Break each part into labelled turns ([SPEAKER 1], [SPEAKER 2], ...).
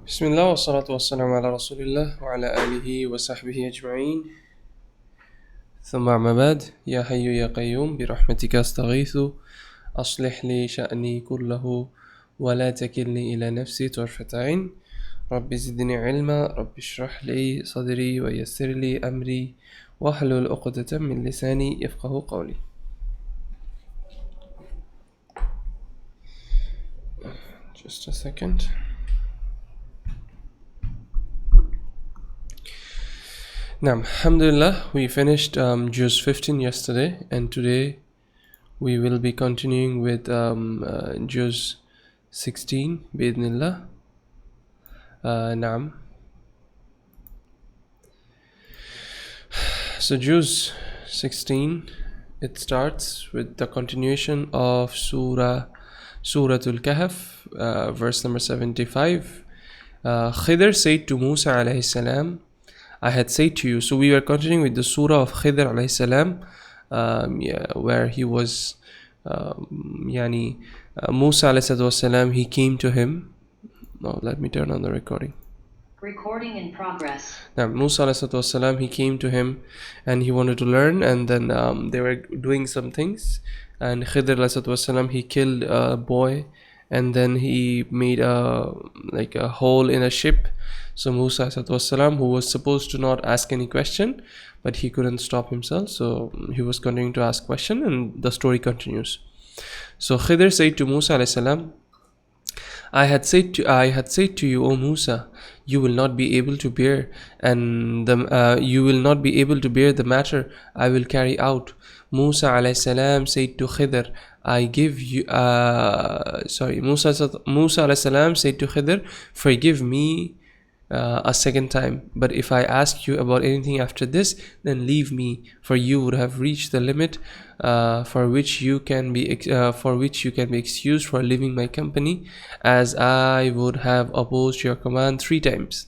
[SPEAKER 1] بسم الله والصلاة والسلام على رسول الله وعلى آله وصحبه أجمعين ثم أما بعد يا حي يا قيوم برحمتك أستغيث أصلح لي شأني كله ولا تكلني إلى نفسي طرفة عين رب زدني علما رب اشرح لي صدري ويسر لي أمري واحلل عقدة من لساني يفقه قولي. Just a second. Now, alhamdulillah, we finished Juzz 15 yesterday, and today we will be continuing with Juzz 16 بإذن الله. So Juzz 16, it starts with the continuation of Suratul Kahf, verse number 75. Khidr said to Musa alayhi salam, I had said to you. So we were continuing with the surah of Khidr alayhi salam, where he was Musa alayhi salam, he came to him. No, let me turn on the recording.
[SPEAKER 2] Recording in progress.
[SPEAKER 1] Now, Musa alayhi salam, he came to him and he wanted to learn, and then they were doing some things, and Khidr alayhi salam, he killed a boy, and then he made a hole in a ship. So Musa salam, who was supposed to not ask any question, but he couldn't stop himself, so he was continuing to ask question, and the story continues. So Khidr said to Musa alayhi salam, I had said to you, O Musa, you will not be able to bear, and you will not be able to bear the matter I will carry out. Musa alayhi salam said to Khidr, Musa alayhi salam said to Khidr, forgive me a second time, but if I ask you about anything after this, then leave me, for you would have reached the limit for which you can be excused for leaving my company, as I would have opposed your command 3 times.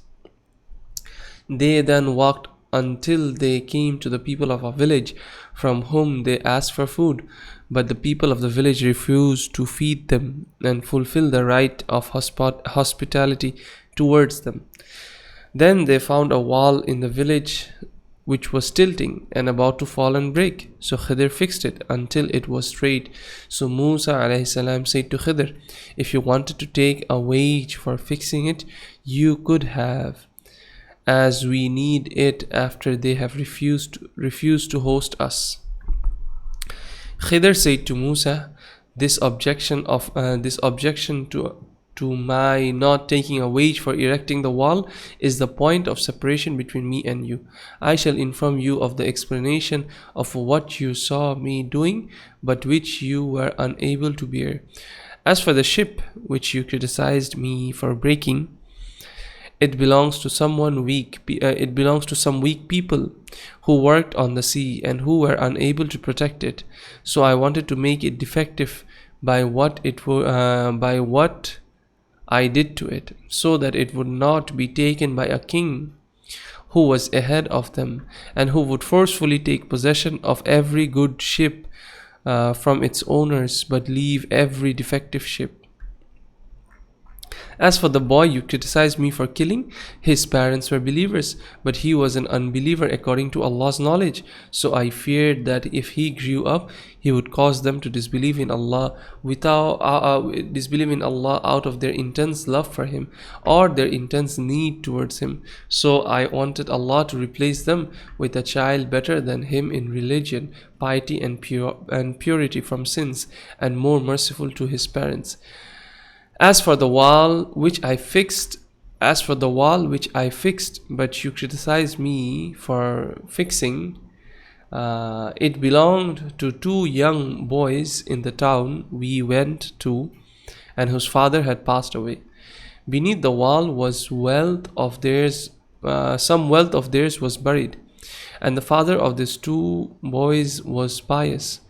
[SPEAKER 1] They then walked until they came to the people of a village, from whom they asked for food, but the people of the village refused to feed them and fulfill the right of hospitality towards them. Then they found a wall in the village which was tilting and about to fall and break. So Khidr fixed it until it was straight. So Musa alayhi salam said to Khidr, if you wanted to take a wage for fixing it, you could have, as we need it after they have refused to host us. Khidr said to Musa, this objection to my not taking a wage for erecting the wall is the point of separation between me and you. I shall inform you of the explanation of what you saw me doing, but which you were unable to bear. As for the ship, which you criticized me for breaking, it belongs to some weak people who worked on the sea and who were unable to protect it. So I wanted to make it defective by what I did to it, so that it would not be taken by a king who was ahead of them and who would forcefully take possession of every good ship from its owners, but leave every defective ship. As for the boy you criticized me for killing, his parents were believers, but he was an unbeliever according to Allah's knowledge. So I feared that if he grew up, he would cause them to disbelieve in Allah out of their intense love for him or their intense need towards him. So I wanted Allah to replace them with a child better than him in religion, piety, and purity from sins, and more merciful to his parents. As for the wall which I fixed, but you criticized me for fixing, it belonged to 2 young boys in the town we went to, and whose father had passed away. Beneath the wall was some wealth of theirs was buried, and the father of these 2 boys was pious.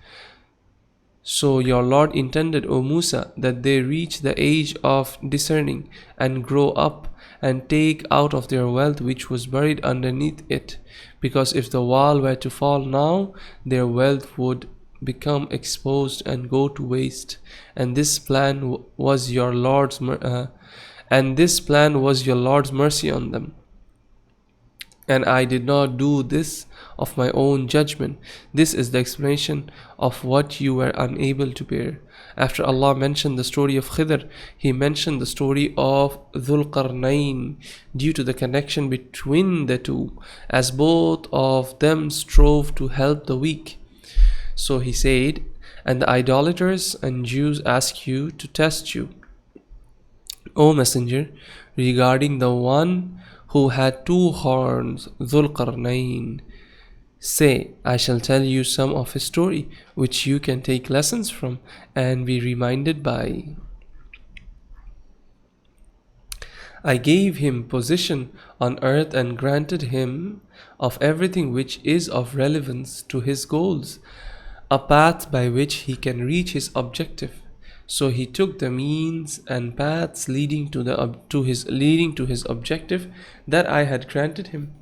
[SPEAKER 1] So your Lord intended, O Musa, that they reach the age of discerning and grow up and take out of their wealth which was buried underneath it, because if the wall were to fall now, their wealth would become exposed and go to waste. And this plan was your Lord's and this plan was your Lord's mercy on them. And I did not do this of my own judgment. This is the explanation of what you were unable to bear. After Allah mentioned the story of Khidr, He mentioned the story of Dhul Qarnayn due to the connection between the two, as both of them strove to help the weak. So He said, and the idolaters and Jews ask you to test you, O Messenger, regarding the one who had two horns, Dhul Qarnayn. Say, I shall tell you some of his story, which you can take lessons from and be reminded by. I gave him position on earth and granted him of everything which is of relevance to his goals, a path by which he can reach his objective. So he took the means and paths leading to his objective that I had granted him,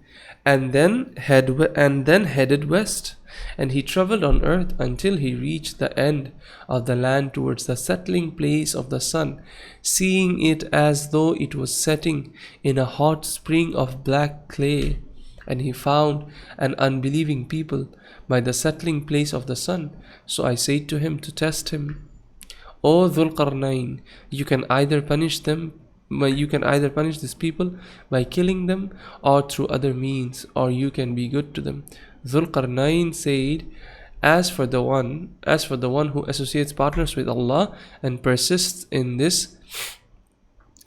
[SPEAKER 1] and then headed west. And he traveled on earth until he reached the end of the land towards the settling place of the sun, seeing it as though it was setting in a hot spring of black clay. And he found an unbelieving people by the settling place of the sun. So I said to him to test him, O Dhul Qarnayn, you can either punish these people by killing them or through other means, or you can be good to them. Dhul Qarnayn said, As for the one who associates partners with Allah and persists in this,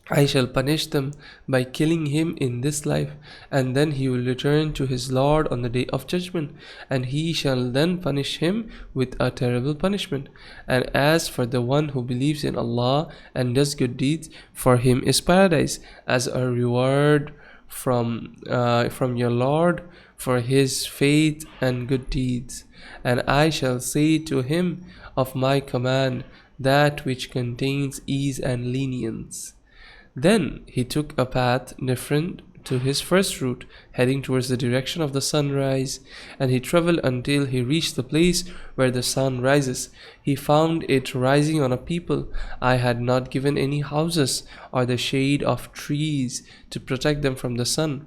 [SPEAKER 1] I shall punish them by killing him in this life, and then he will return to his Lord on the day of judgment, and he shall then punish him with a terrible punishment. And as for the one who believes in Allah and does good deeds, for him is paradise as a reward from your Lord for his faith and good deeds. And I shall say to him of my command that which contains ease and lenience. Then he took a path different to his first route, heading towards the direction of the sunrise, and he traveled until he reached the place where the sun rises. He found it rising on a people I had not given any houses or the shade of trees to protect them from the sun.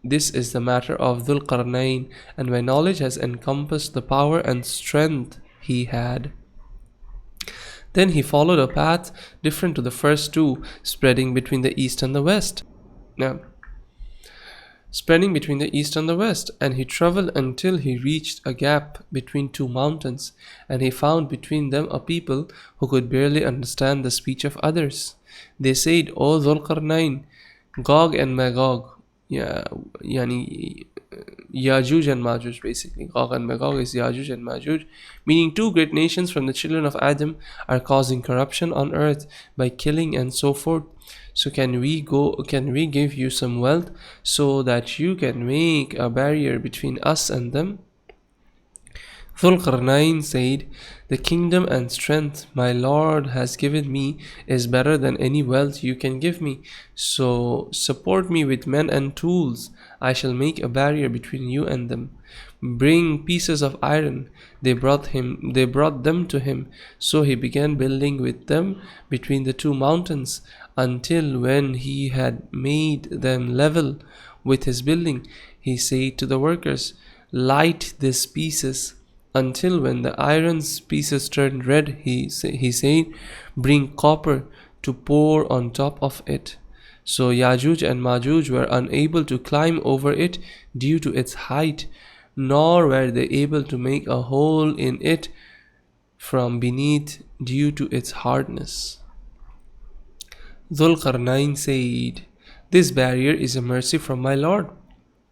[SPEAKER 1] This is the matter of Dhul Qarnayn, and my knowledge has encompassed the power and strength he had. Then he followed a path different to the first two, spreading between the east and the west. And he traveled until he reached a gap between two mountains, and he found between them a people who could barely understand the speech of others. They said, O Dhul Qarnayn, Gog and Magog, Yajuj and Majuj, basically. Gog and Magog is Yajuj and Majuj, meaning two great nations from the children of Adam are causing corruption on earth by killing and so forth. So can we give you some wealth so that you can make a barrier between us and them? Dhul Qarnayn said, The kingdom and strength my Lord has given me is better than any wealth you can give me. So support me with men and tools. I shall make a barrier between you and them. Bring pieces of iron. They brought them to him. So he began building with them between the two mountains, until when he had made them level with his building, he said to the workers, Light these pieces. Until when the iron pieces turned red, he said, Bring copper to pour on top of it. So Yajuj and Majuj were unable to climb over it due to its height, nor were they able to make a hole in it from beneath due to its hardness. Dhul Qarnayn said, This barrier is a mercy from my Lord.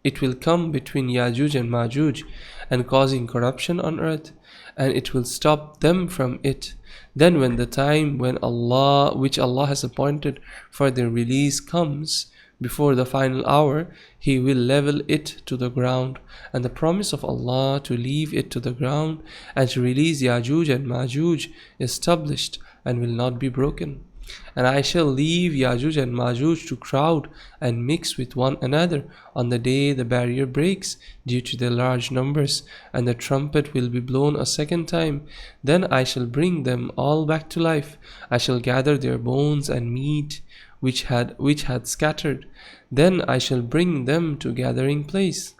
[SPEAKER 1] It will come between Yajuj and Majuj and causing corruption on earth, and it will stop them from it. Then when the time which Allah has appointed for their release comes, before the final hour, He will level it to the ground, and the promise of Allah to leave it to the ground and to release Yajuj and Majuj is established and will not be broken. And I shall leave Yajuj and Majuj to crowd and mix with one another on the day the barrier breaks due to their large numbers, and the trumpet will be blown a second time. Then I shall bring them all back to life. I shall gather their bones and meat which had scattered. Then I shall bring them to gathering place.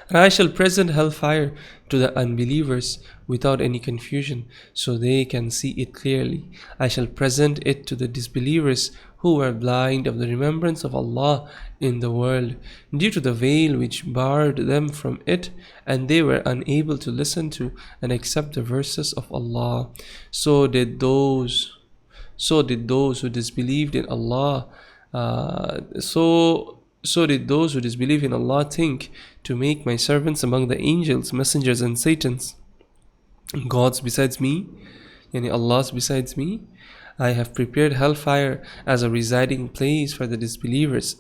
[SPEAKER 1] And I shall present hellfire to the unbelievers without any confusion, so they can see it clearly. I shall present it to the disbelievers who were blind of the remembrance of Allah in the world, due to the veil which barred them from it, and they were unable to listen to and accept the verses of Allah. So did those who disbelieved in Allah. So did those who disbelieve in Allah think to make my servants among the angels, messengers, and Satans gods besides me, yani Allahs besides me. I have prepared hellfire as a residing place for the disbelievers.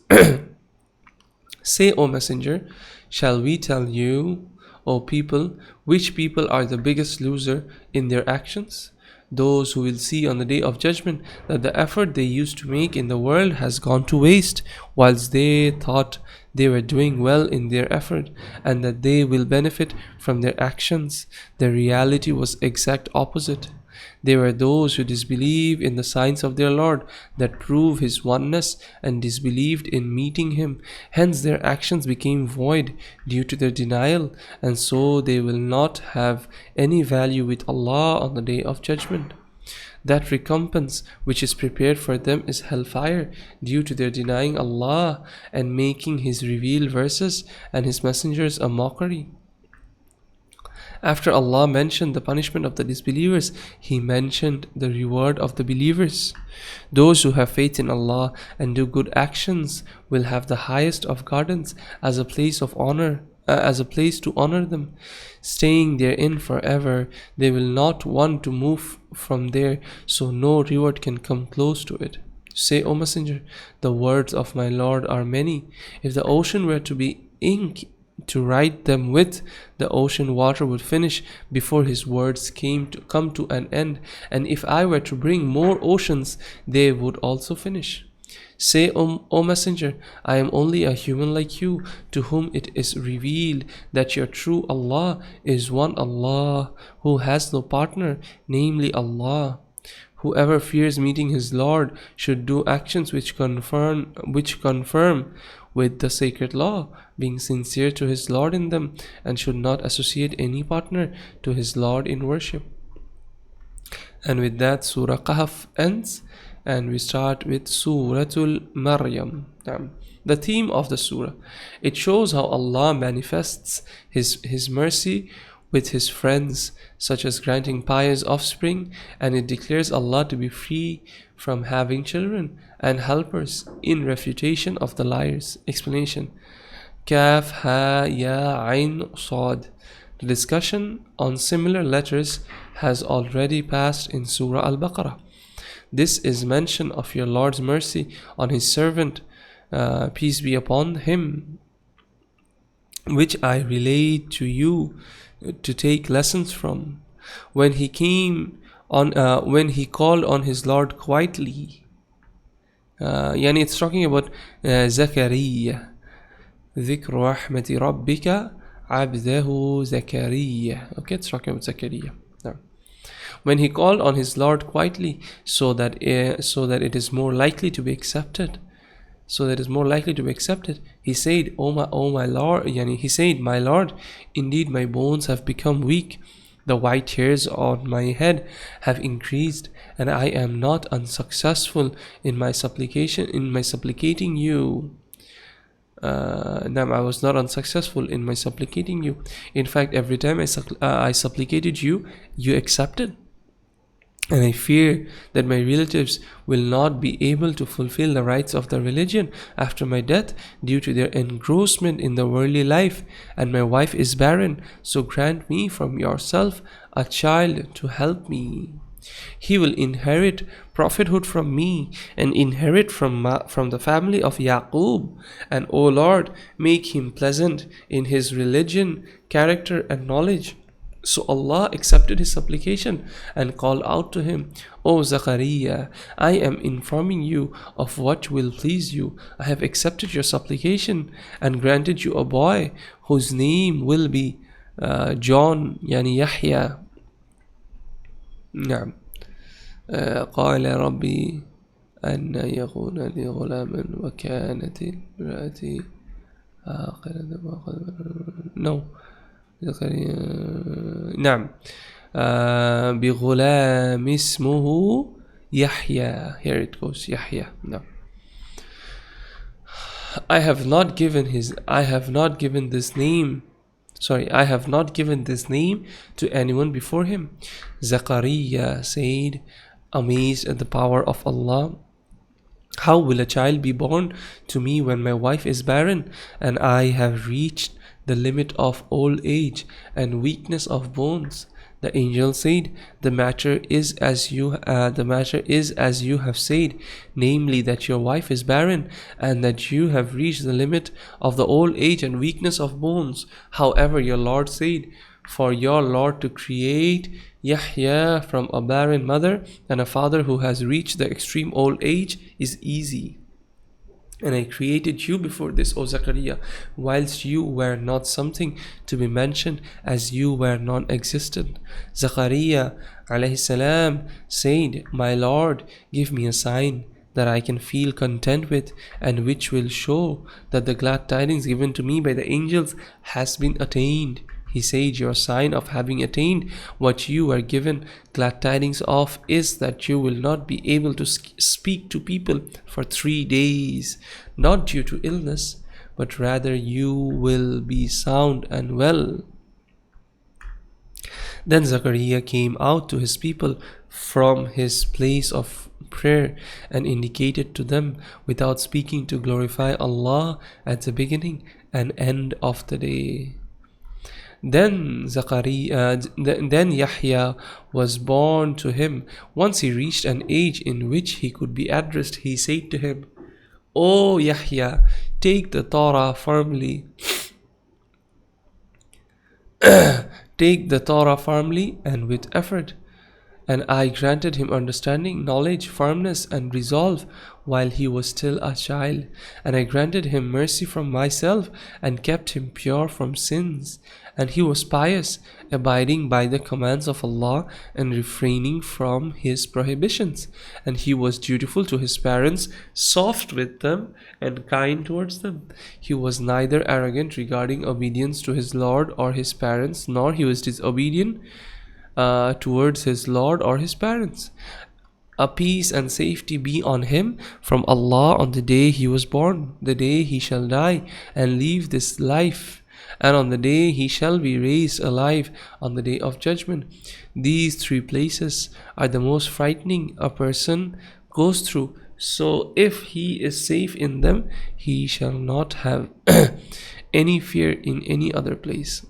[SPEAKER 1] Say, O Messenger, shall we tell you, O people, which people are the biggest loser in their actions? Those who will see on the day of judgment that the effort they used to make in the world has gone to waste, whilst they thought they were doing well in their effort, and that they will benefit from their actions. The reality was exact opposite. They were those who disbelieve in the signs of their Lord that prove His oneness and disbelieved in meeting Him. Hence their actions became void due to their denial, and so they will not have any value with Allah on the day of judgment. That recompense which is prepared for them is hellfire due to their denying Allah and making His revealed verses and His messengers a mockery. After Allah mentioned the punishment of the disbelievers, He mentioned the reward of the believers. Those who have faith in Allah and do good actions will have the highest of gardens as a place of honor, as a place to honor them, staying therein forever. They will not want to move from there, so no reward can come close to it. Say, O Messenger, the words of my Lord are many. If the ocean were to be ink to write them with, the ocean water would finish before His words come to an end, and if I were to bring more oceans, they would also finish. Say, O Messenger, I am only a human like you, to whom it is revealed that your true Allah is one Allah, who has no partner, namely Allah. Whoever fears meeting his Lord should do actions which confirm with the sacred law, being sincere to his Lord in them, and should not associate any partner to his Lord in worship. And with that, Surah Kahf ends, and we start with Suratul Maryam. The theme of the surah. It shows how Allah manifests His mercy with His friends, such as granting pious offspring, and it declares Allah to be free from having children and helpers in refutation of the liars. Explanation. Kaf, Ha, Ya, Ain, Sad. The discussion on similar letters has already passed in Surah Al-Baqarah. This is mention of your Lord's mercy on His servant, peace be upon him, which I relate to you to take lessons from. When he called on his Lord quietly, yani it's talking about Zakaria. ذكر رحمة ربك عبده زكريا. Okay, it's talking about Zakaria. When he called on his Lord quietly, so that it is more likely to be accepted. He said, "O my Lord," he said, "My Lord, indeed my bones have become weak. The white hairs on my head have increased, and I am not unsuccessful in my supplicating you." I was not unsuccessful in my supplicating you. In fact, every time I supplicated you, you accepted. And I fear that my relatives will not be able to fulfill the rights of the religion after my death due to their engrossment in the worldly life, and my wife is barren, so grant me from yourself a child to help me. He will inherit prophethood from me and inherit from the family of Yaqub. And O Lord, make him pleasant in his religion, character, and knowledge. So Allah accepted his supplication and called out to him, "O Zakaria, I am informing you of what will please you. I have accepted your supplication and granted you a boy whose name will be John, yani Yahya." نعم. قال ربي أن يكون لي غلام وكانت امرأتي عاقرا no نعم بغلام اسمه يحيى. Here it goes, يحيى. No. I have not given this name. I have not given this name to anyone before him. Zachariah said, amazed at the power of Allah, how will a child be born to me when my wife is barren, and I have reached the limit of old age and weakness of bones? The angel said, the matter is as you have said, namely that your wife is barren, and that you have reached the limit of the old age and weakness of bones. However, your Lord said, for your Lord to create Yahya from a barren mother and a father who has reached the extreme old age is easy. And I created you before this, O Zachariah, whilst you were not something to be mentioned, as you were non-existent. Zachariah alayhi salam said, my Lord, give me a sign that I can feel content with, and which will show that the glad tidings given to me by the angels has been attained. He said, your sign of having attained what you were given glad tidings of is that you will not be able to speak to people for 3 days, not due to illness, but rather you will be sound and well. Then Zachariah came out to his people from his place of prayer and indicated to them without speaking to glorify Allah at the beginning and end of the day. Then Yahya was born to him. Once he reached an age in which he could be addressed, he said to him, O Yahya, take the Torah firmly. Take the Torah firmly and with effort. And I granted him understanding, knowledge, firmness, and resolve while he was still a child. And I granted him mercy from myself and kept him pure from sins. And he was pious, abiding by the commands of Allah and refraining from his prohibitions. And he was dutiful to his parents, soft with them, and kind towards them. He was neither arrogant regarding obedience to his Lord or his parents, nor he was disobedient towards his Lord or his parents. A peace and safety be on him from Allah on the day he was born, the day he shall die and leave this life, and on the day he shall be raised alive on the day of judgment. These 3 places are the most frightening a person goes through. So if he is safe in them, he shall not have any fear in any other place.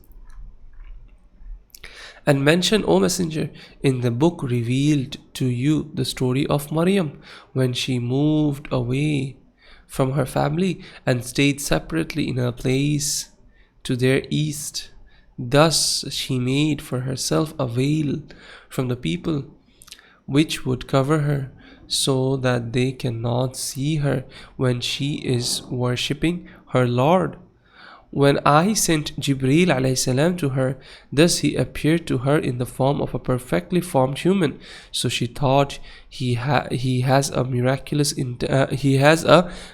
[SPEAKER 1] And mention, O Messenger, in the book revealed to you the story of Maryam when she moved away from her family and stayed separately in a place to their east. Thus she made for herself a veil from the people which would cover her, so that they cannot see her when she is worshipping her Lord. When I sent Jibreel alayhi salam to her, thus he appeared to her in the form of a perfectly formed human. So she thought he has a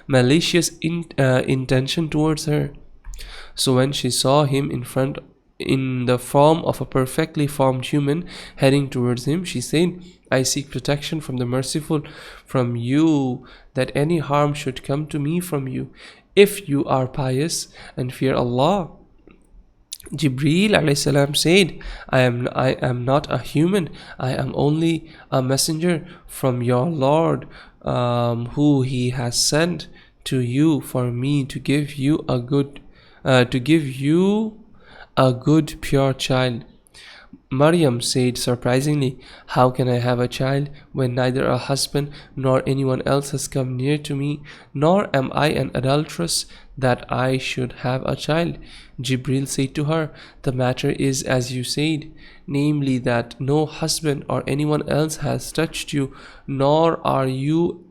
[SPEAKER 1] malicious intention towards her. So when she saw him in the form of a perfectly formed human heading towards him, she said, I seek protection from the merciful from you, that any harm should come to me from you, if you are pious and fear Allah. Jibreel alayhi salam said, I am not a human, I am only a messenger from your Lord, who he has sent to you for me to give you a good pure child. Maryam said surprisingly, how can I have a child when neither a husband nor anyone else has come near to me, nor am I an adulteress that I should have a child? Jibril said to her, the matter is as you said, namely that no husband or anyone else has touched you, nor are you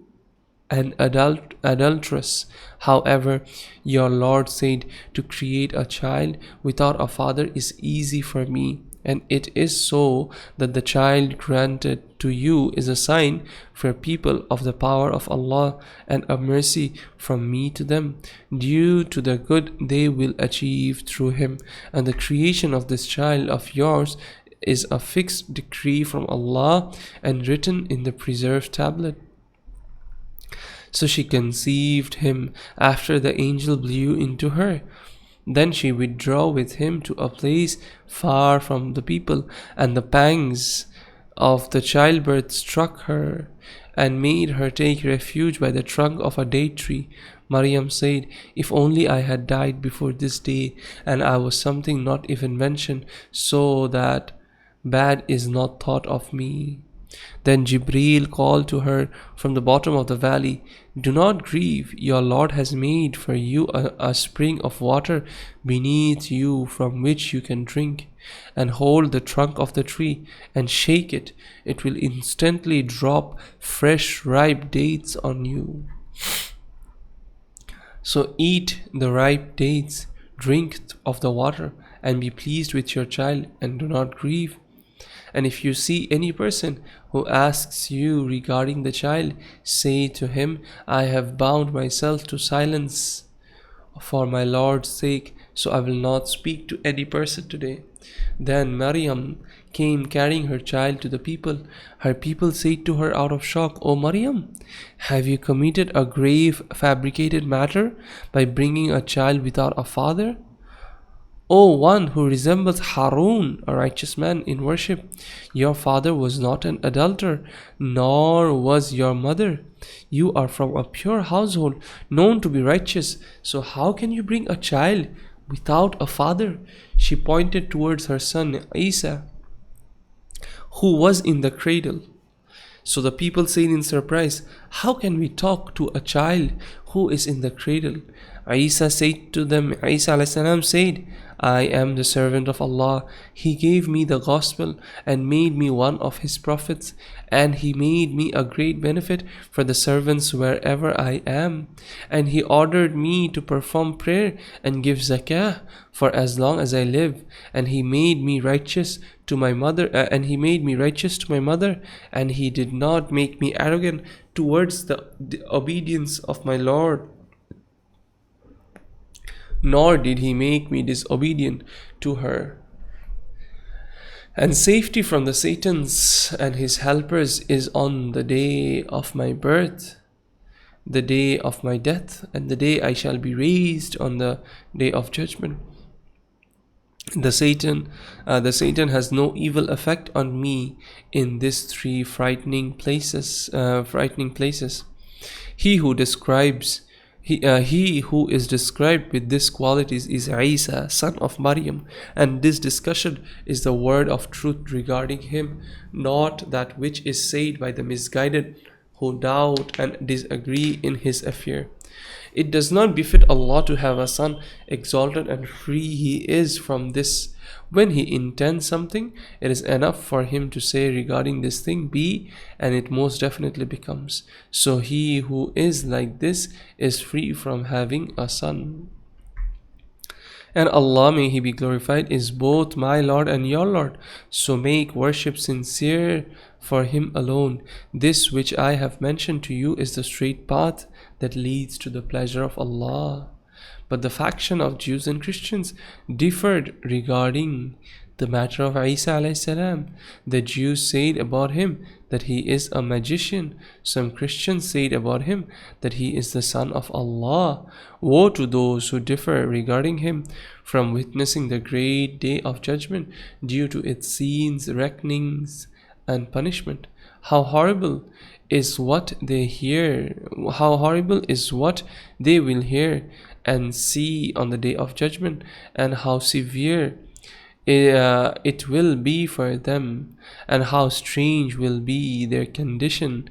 [SPEAKER 1] an adulteress. However, your Lord said, to create a child without a father is easy for me, And it is so that the child granted to you is a sign for people of the power of Allah and a mercy from me to them, due to the good they will achieve through him. And the creation of this child of yours is a fixed decree from Allah and written in the preserved tablet. So she conceived him after the angel blew into her. Then she withdrew with him to a place far from the people, and the pangs of the childbirth struck her and made her take refuge by the trunk of a date tree. Maryam said, "If only I had died before this day, and I was something not even mentioned, so that bad is not thought of me." Then Jibreel called to her from the bottom of the valley, "Do not grieve, your Lord has made for you a spring of water beneath you from which you can drink, and hold the trunk of the tree and shake it. It will instantly drop fresh ripe dates on you. So eat the ripe dates, drink of the water, and be pleased with your child, and do not grieve. And if you see any person who asks you regarding the child, say to him, I have bound myself to silence for my Lord's sake, so I will not speak to any person today." Then Maryam came carrying her child to the people. Her people said to her out of shock, "O Maryam, have you committed a grave fabricated matter by bringing a child without a father? O one who resembles Harun, a righteous man in worship, your father was not an adulterer, nor was your mother. You are from a pure household, known to be righteous. So how can you bring a child without a father?" She pointed towards her son Isa, who was in the cradle. So the people said in surprise, "How can we talk to a child who is in the cradle?" Isa said to them, Isa alayhi salam said, "I am the servant of Allah. He gave me the gospel and made me one of his prophets, and he made me a great benefit for the servants wherever I am. And he ordered me to perform prayer and give zakah for as long as I live, and he made me righteous to my mother, and he did not make me arrogant towards the obedience of my Lord, nor did he make me disobedient to her. And safety from the Satans and his helpers is on the day of my birth, the day of my death, and the day I shall be raised on the day of judgment. The Satan has no evil effect on me in these three frightening places. He who is described with these qualities is Isa, son of Maryam, and this discussion is the word of truth regarding him, not that which is said by the misguided who doubt and disagree in his affair. It does not befit Allah to have a son. Exalted and free He is from this. When He intends something, it is enough for Him to say regarding this thing, be, and it most definitely becomes. So he who is like this is free from having a son. And Allah, may He be glorified, is both my Lord and your Lord. So make worship sincere for Him alone. This which I have mentioned to you is the straight path that leads to the pleasure of Allah. But the faction of Jews and Christians differed regarding the matter of Isa alayhi salam. The Jews said about him that he is a magician. Some Christians said about him that he is the son of Allah. Woe to those who differ regarding him from witnessing the great day of judgment due to its scenes, reckonings, and punishment. How horrible is what they will hear and see on the day of judgment, and how severe it will be for them, and how strange will be their condition,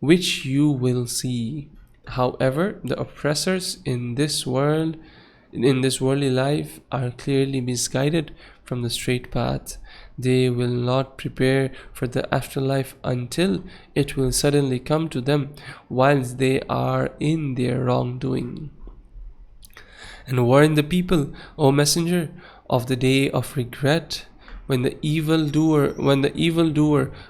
[SPEAKER 1] which you will see. However, the oppressors in this worldly life are clearly misguided from the straight path. They will not prepare for the afterlife until it will suddenly come to them whilst they are in their wrongdoing. And warn the people, O Messenger, of the day of regret, when the evildoer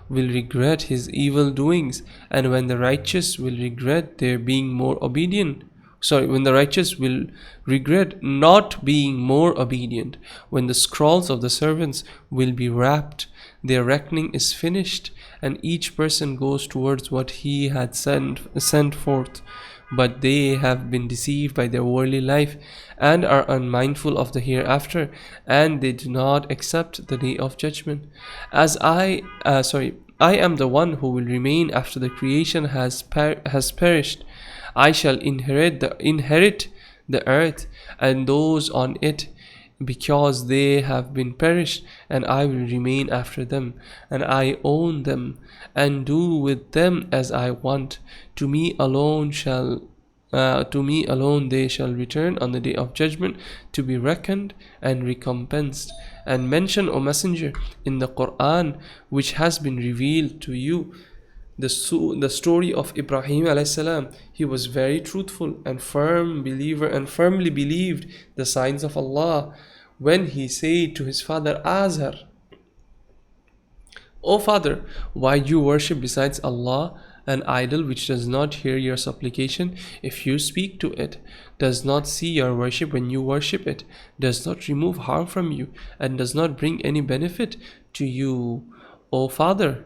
[SPEAKER 1] will regret his evil doings, and when the righteous will regret their being more obedient. Sorry, when the righteous will regret not being more obedient, when the scrolls of the servants will be wrapped, their reckoning is finished, and each person goes towards what he had sent forth. But they have been deceived by their worldly life and are unmindful of the hereafter, and they do not accept the day of judgment. I am the one who will remain after the creation has perished. I shall inherit the earth and those on it, because they have been perished, and I will remain after them, and I own them, and do with them as I want. To me alone they shall return on the day of judgment, to be reckoned and recompensed. And mention, O Messenger, in the Quran which has been revealed to you, the story of Ibrahim alayhi salam. He was very truthful and firm believer, and firmly believed the signs of Allah, when he said to his father Azar, O father, why do you worship besides Allah an idol which does not hear your supplication if you speak to it, does not see your worship when you worship it, does not remove harm from you, and does not bring any benefit to you? O father,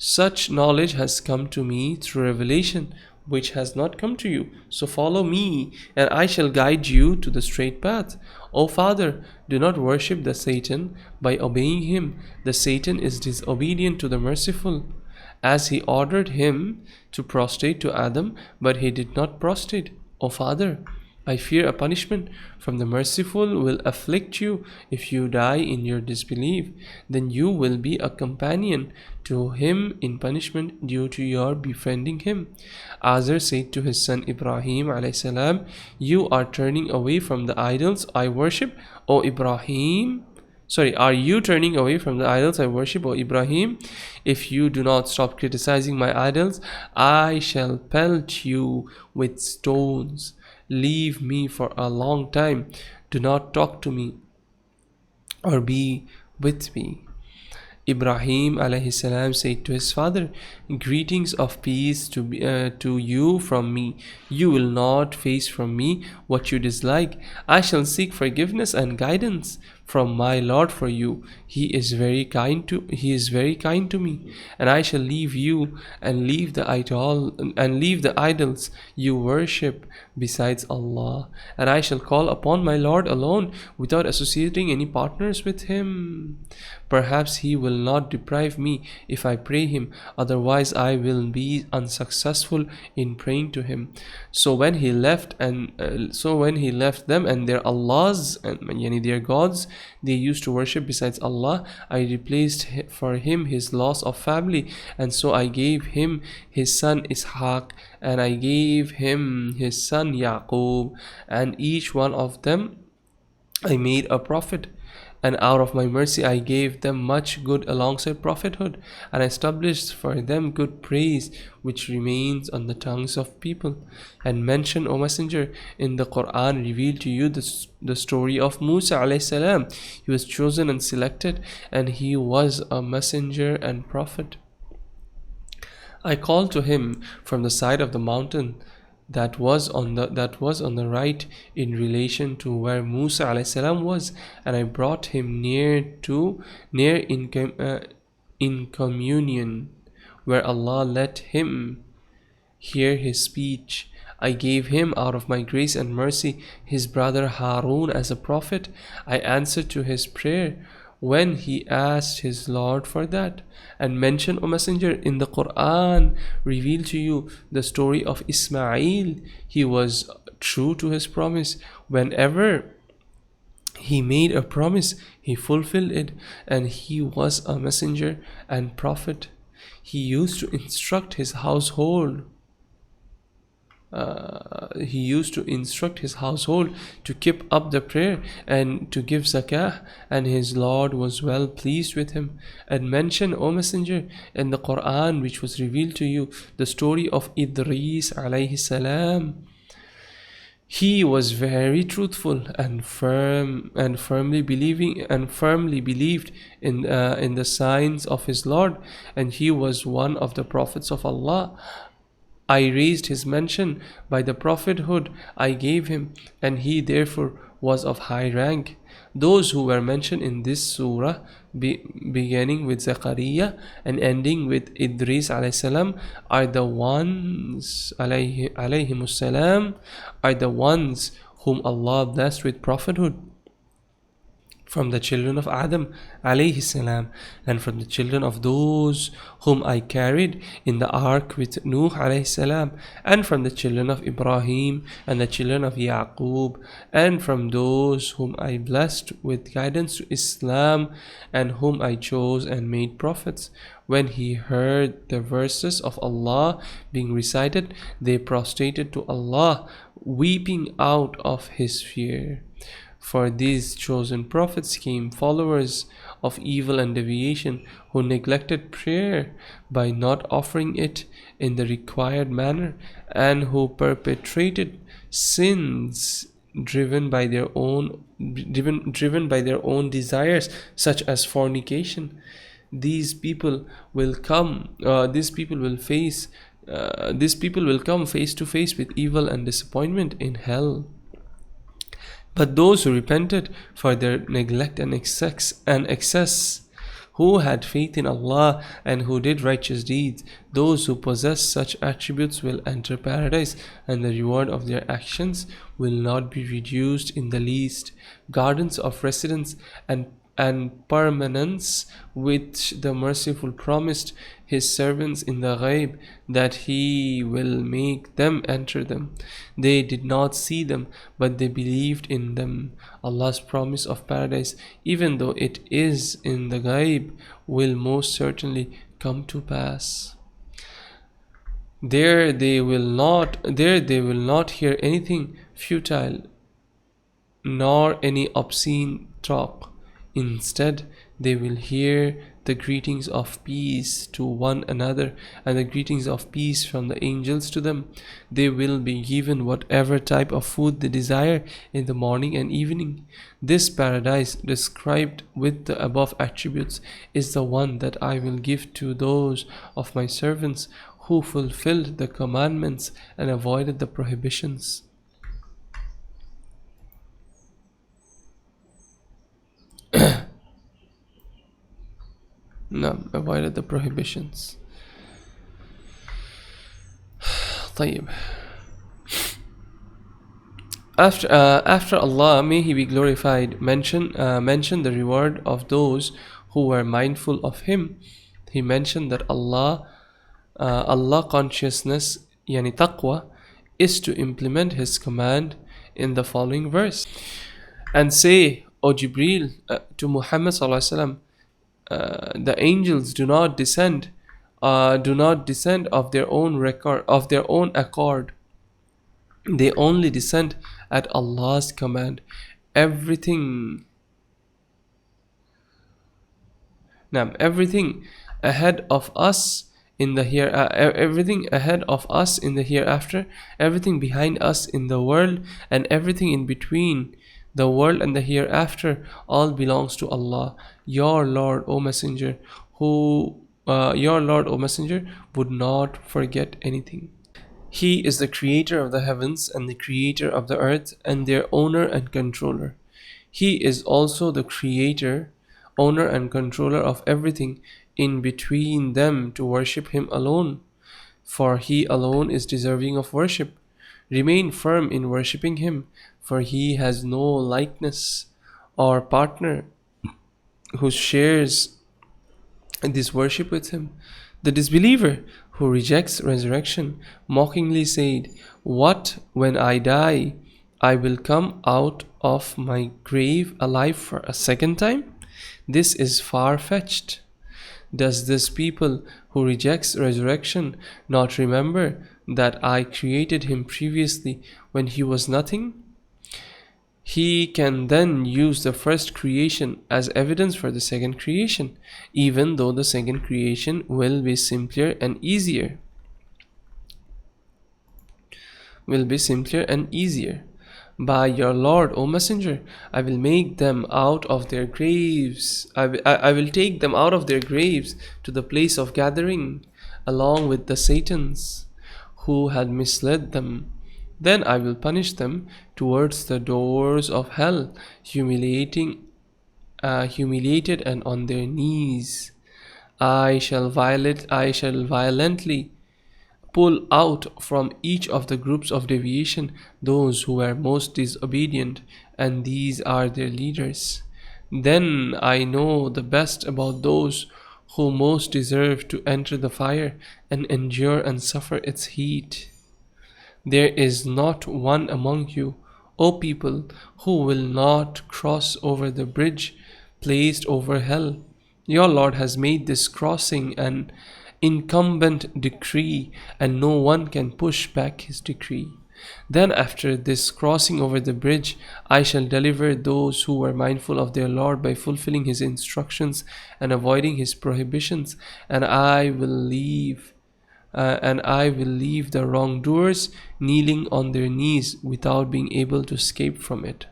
[SPEAKER 1] such knowledge has come to me through revelation, which has not come to you. So follow me, and I shall guide you to the straight path. O father, do not worship the Satan by obeying him. The Satan is disobedient to the merciful, as he ordered him to prostrate to Adam, but he did not prostrate. O father, I fear a punishment from the merciful will afflict you if you die in your disbelief. Then you will be a companion to him in punishment due to your befriending him. Azar said to his son Ibrahim alayhi salam, you are turning away from the idols I worship, O Ibrahim. Are you turning away from the idols I worship, O Ibrahim? If you do not stop criticizing my idols, I shall pelt you with stones. Leave me for a long time. Do not talk to me or be with me. Ibrahim alayhi salam said to his father, greetings of peace to you from me. You will not face from me what you dislike. I shall seek forgiveness and guidance from my Lord for you. He is very kind to me, and I shall leave you and leave the idols you worship besides Allah, and I shall call upon my Lord alone without associating any partners with him. Perhaps he will not deprive me if I pray him, otherwise I will be unsuccessful in praying to him. So when he left them and their Allahs, and yani their gods they used to worship besides Allah, I replaced for him his loss of family, and so I gave him his son Ishaq, and I gave him his son Yaqub, and each one of them I made a prophet. And out of my mercy I gave them much good alongside prophethood, and I established for them good praise which remains on the tongues of people. And mention, O Messenger, in the Quran revealed to you the story of Musa alayhi salam. He was chosen and selected, and he was a messenger and prophet. I called to him from the side of the mountain that was on the right in relation to where Musa alayhi salam was, and I brought him near in communion, where Allah let him hear his speech. I gave him out of my grace and mercy his brother Harun as a prophet. I answered to his prayer when he asked his Lord for that. And mention, O Messenger, in the Quran revealed to you the story of Ismail. He was true to his promise. Whenever he made a promise, he fulfilled it, and he was a messenger and prophet. He used to instruct his household to keep up the prayer and to give zakah, and his Lord was well pleased with him. And mention, O Messenger, in the Quran which was revealed to you the story of Idris alayhi salam. He was very truthful and firmly believed in the signs of his Lord, and he was one of the prophets of Allah. I raised his mention by the prophethood I gave him, and he therefore was of high rank. Those who were mentioned in this surah, beginning with Zakaria and ending with Idris alayhi salam, are the ones alayhimus salam, are the ones whom Allah blessed with prophethood from the children of Adam alayhi salam, and from the children of those whom I carried in the ark with Nuh alayhi salam, and from the children of Ibrahim and the children of Yaqub, and from those whom I blessed with guidance to Islam, and whom I chose and made prophets. When he heard the verses of Allah being recited, they prostrated to Allah, weeping out of his fear. For these chosen prophets came followers of evil and deviation, who neglected prayer by not offering it in the required manner, and who perpetrated sins driven by their own desires, such as fornication. These people will come. These people will come face to face with evil and disappointment in hell. But those who repented for their neglect and excess, who had faith in Allah and who did righteous deeds, those who possess such attributes will enter paradise, and the reward of their actions will not be reduced in the least. Gardens of residence and permanence, which the Merciful promised his servants in the ghaib, that he will make them enter them. They did not see them, but they believed in them. Allah's promise of paradise, even though it is in the ghaib, will most certainly come to pass. There they will not hear anything futile, nor any obscene talk. Instead, they will hear the greetings of peace to one another, and the greetings of peace from the angels to them. They will be given whatever type of food they desire in the morning and evening. This paradise, described with the above attributes, is the one that I will give to those of my servants who fulfilled the commandments and avoided the prohibitions. No, avoided the prohibitions. طيب. After Allah, may He be glorified, mentioned the reward of those who were mindful of Him. He mentioned that Allah consciousness, yani taqwa, is to implement His command in the following verse. And say, O Jibreel, to Muhammad sallallahu alaihi wasallam, the angels do not descend of their own accord. They only descend at Allah's command. Everything ahead of us in the hereafter, everything behind us in the world, and everything in between the world and the hereafter, all belongs to Allah, your Lord, O Messenger, would not forget anything. He is the creator of the heavens and the creator of the earth, and their owner and controller. He is also the creator, owner and controller of everything in between them, to worship Him alone, for He alone is deserving of worship. Remain firm in worshipping Him, for He has no likeness or partner who shares this worship with Him. The disbeliever who rejects resurrection mockingly said, "What, when I die, I will come out of my grave alive for a second time? This is far-fetched. Does this people who rejects resurrection not remember that I created him previously when he was nothing? He can then use the first creation as evidence for the second creation, even though the second creation will be simpler and easier. By your Lord, O Messenger, I will make them out of their graves. I will take them out of their graves to the place of gathering, along with the Satans who had misled them. Then I will punish them towards the doors of hell, humiliated and on their knees. I shall violently pull out from each of the groups of deviation those who were most disobedient, and these are their leaders. Then I know the best about those who most deserve to enter the fire and endure and suffer its heat. There is not one among you, O people, who will not cross over the bridge placed over hell. Your Lord has made this crossing an incumbent decree, and no one can push back his decree. Then, after this crossing over the bridge, I shall deliver those who were mindful of their Lord by fulfilling his instructions and avoiding his prohibitions, and I will leave the wrongdoers kneeling on their knees without being able to escape from it.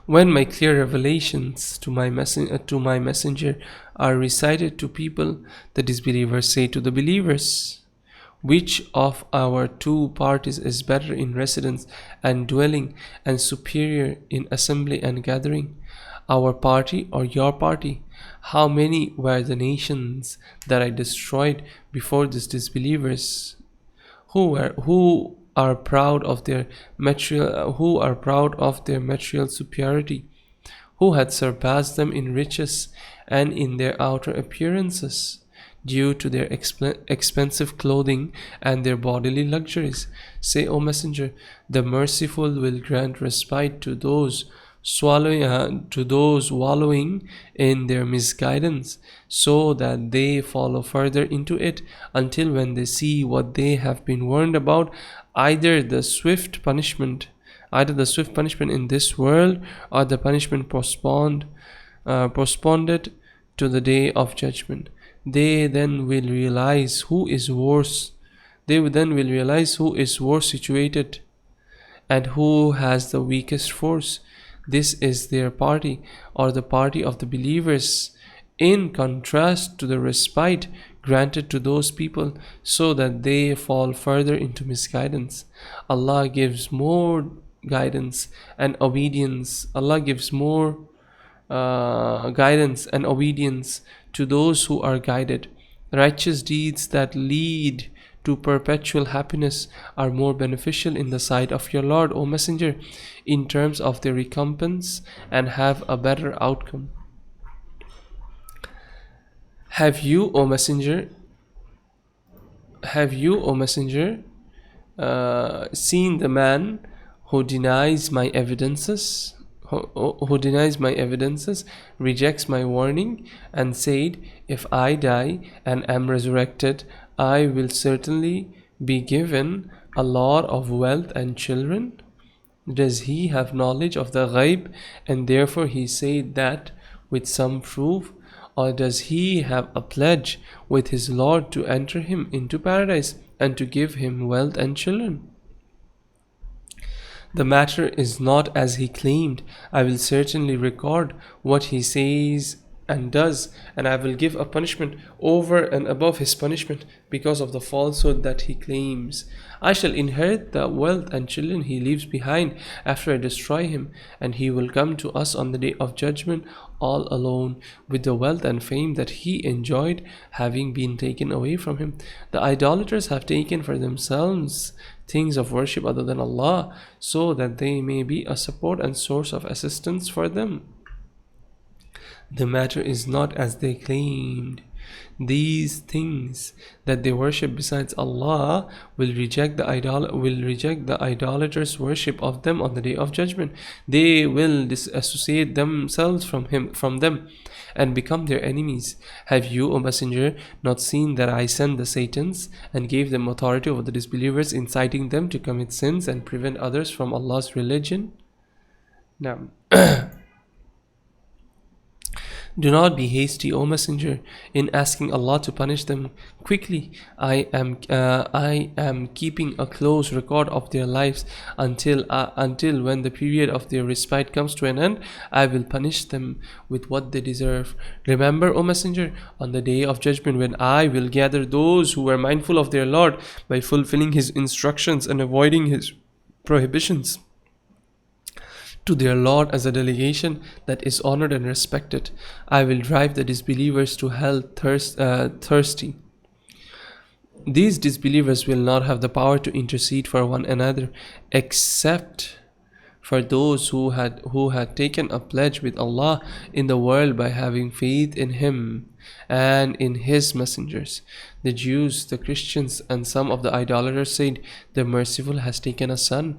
[SPEAKER 1] When my clear revelations to my messenger are recited to people, the disbelievers say to the believers, which of our two parties is better in residence and dwelling and superior in assembly and gathering? Our party or your party? How many were the nations that I destroyed before these disbelievers? Who are proud of their material superiority, who had surpassed them in riches and in their outer appearances, due to their expensive clothing and their bodily luxuries. Say, O Messenger, the Merciful will grant respite to those wallowing in their misguidance, so that they follow further into it until when they see what they have been warned about, either the swift punishment in this world, or the punishment postponed to the day of judgment. They then will realize who is worse. They then will realize who is worse situated and who has the weakest force. This is their party, or the party of the believers, in contrast to the respite granted to those people so that they fall further into misguidance. Allah gives more guidance and obedience. Allah gives more guidance and obedience to those who are guided. Righteous deeds that lead to perpetual happiness are more beneficial in the sight of your Lord, O Messenger, in terms of their recompense, and have a better outcome. Have you, O Messenger, seen the man who denies my evidences? Who denies my evidences, rejects my warning, and said, if I die and am resurrected, I will certainly be given a lot of wealth and children? Does he have knowledge of the ghaib, and therefore he said that with some proof? Or does he have a pledge with his Lord to enter him into paradise and to give him wealth and children? The matter is not as he claimed. I will certainly record what he says and does, and I will give a punishment over and above his punishment because of the falsehood that he claims. I shall inherit the wealth and children he leaves behind after I destroy him, and he will come to us on the day of judgment all alone, with the wealth and fame that he enjoyed having been taken away from him. The idolaters have taken for themselves things of worship other than Allah, so that they may be a support and source of assistance for them. The matter is not as they claimed. These things that they worship besides Allah will reject the idolaters' worship of them on the day of judgment. They will disassociate themselves from them and become their enemies. Have you, O Messenger, not seen that I sent the Satans and gave them authority over the disbelievers, inciting them to commit sins and prevent others from Allah's religion? Now, Do not be hasty, O Messenger, in asking Allah to punish them quickly. I am keeping a close record of their lives until when the period of their respite comes to an end, I will punish them with what they deserve. Remember, O Messenger, on the day of judgment, when I will gather those who were mindful of their Lord by fulfilling His instructions and avoiding His prohibitions to their Lord as a delegation that is honored and respected. I will drive the disbelievers to hell thirsty. These disbelievers will not have the power to intercede for one another except for those who had taken a pledge with Allah in the world by having faith in Him and in His messengers. The Jews, the Christians, and some of the idolaters said, "The Merciful has taken a son."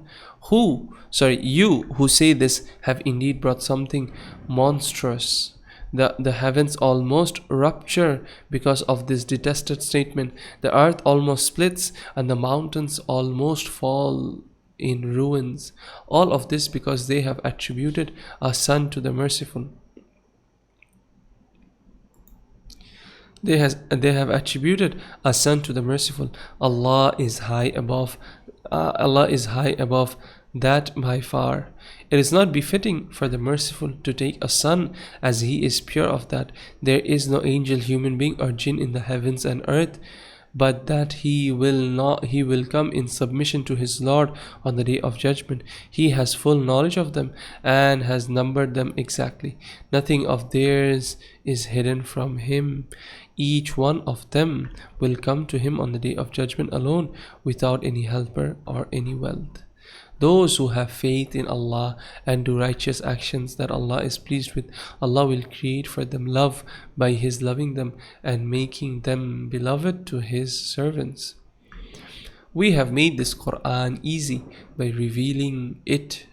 [SPEAKER 1] You who say this have indeed brought something monstrous. The heavens almost rupture because of this detested statement. The earth almost splits and the mountains almost fall in ruins. All of this because they have attributed a son to the Merciful. They have attributed a son to the Merciful. Allah is high above that by far. It is not befitting for the Merciful to take a son, as He is pure of that. There is no angel, human being, or jinn in the heavens and earth, but that he will come in submission to his Lord on the day of judgment. He has full knowledge of them and has numbered them exactly. Nothing of theirs is hidden from Him. Each one of them will come to Him on the day of judgment alone, without any helper or any wealth. Those who have faith in Allah and do righteous actions that Allah is pleased with, Allah will create for them love by His loving them and making them beloved to His servants. We have made this Quran easy by revealing it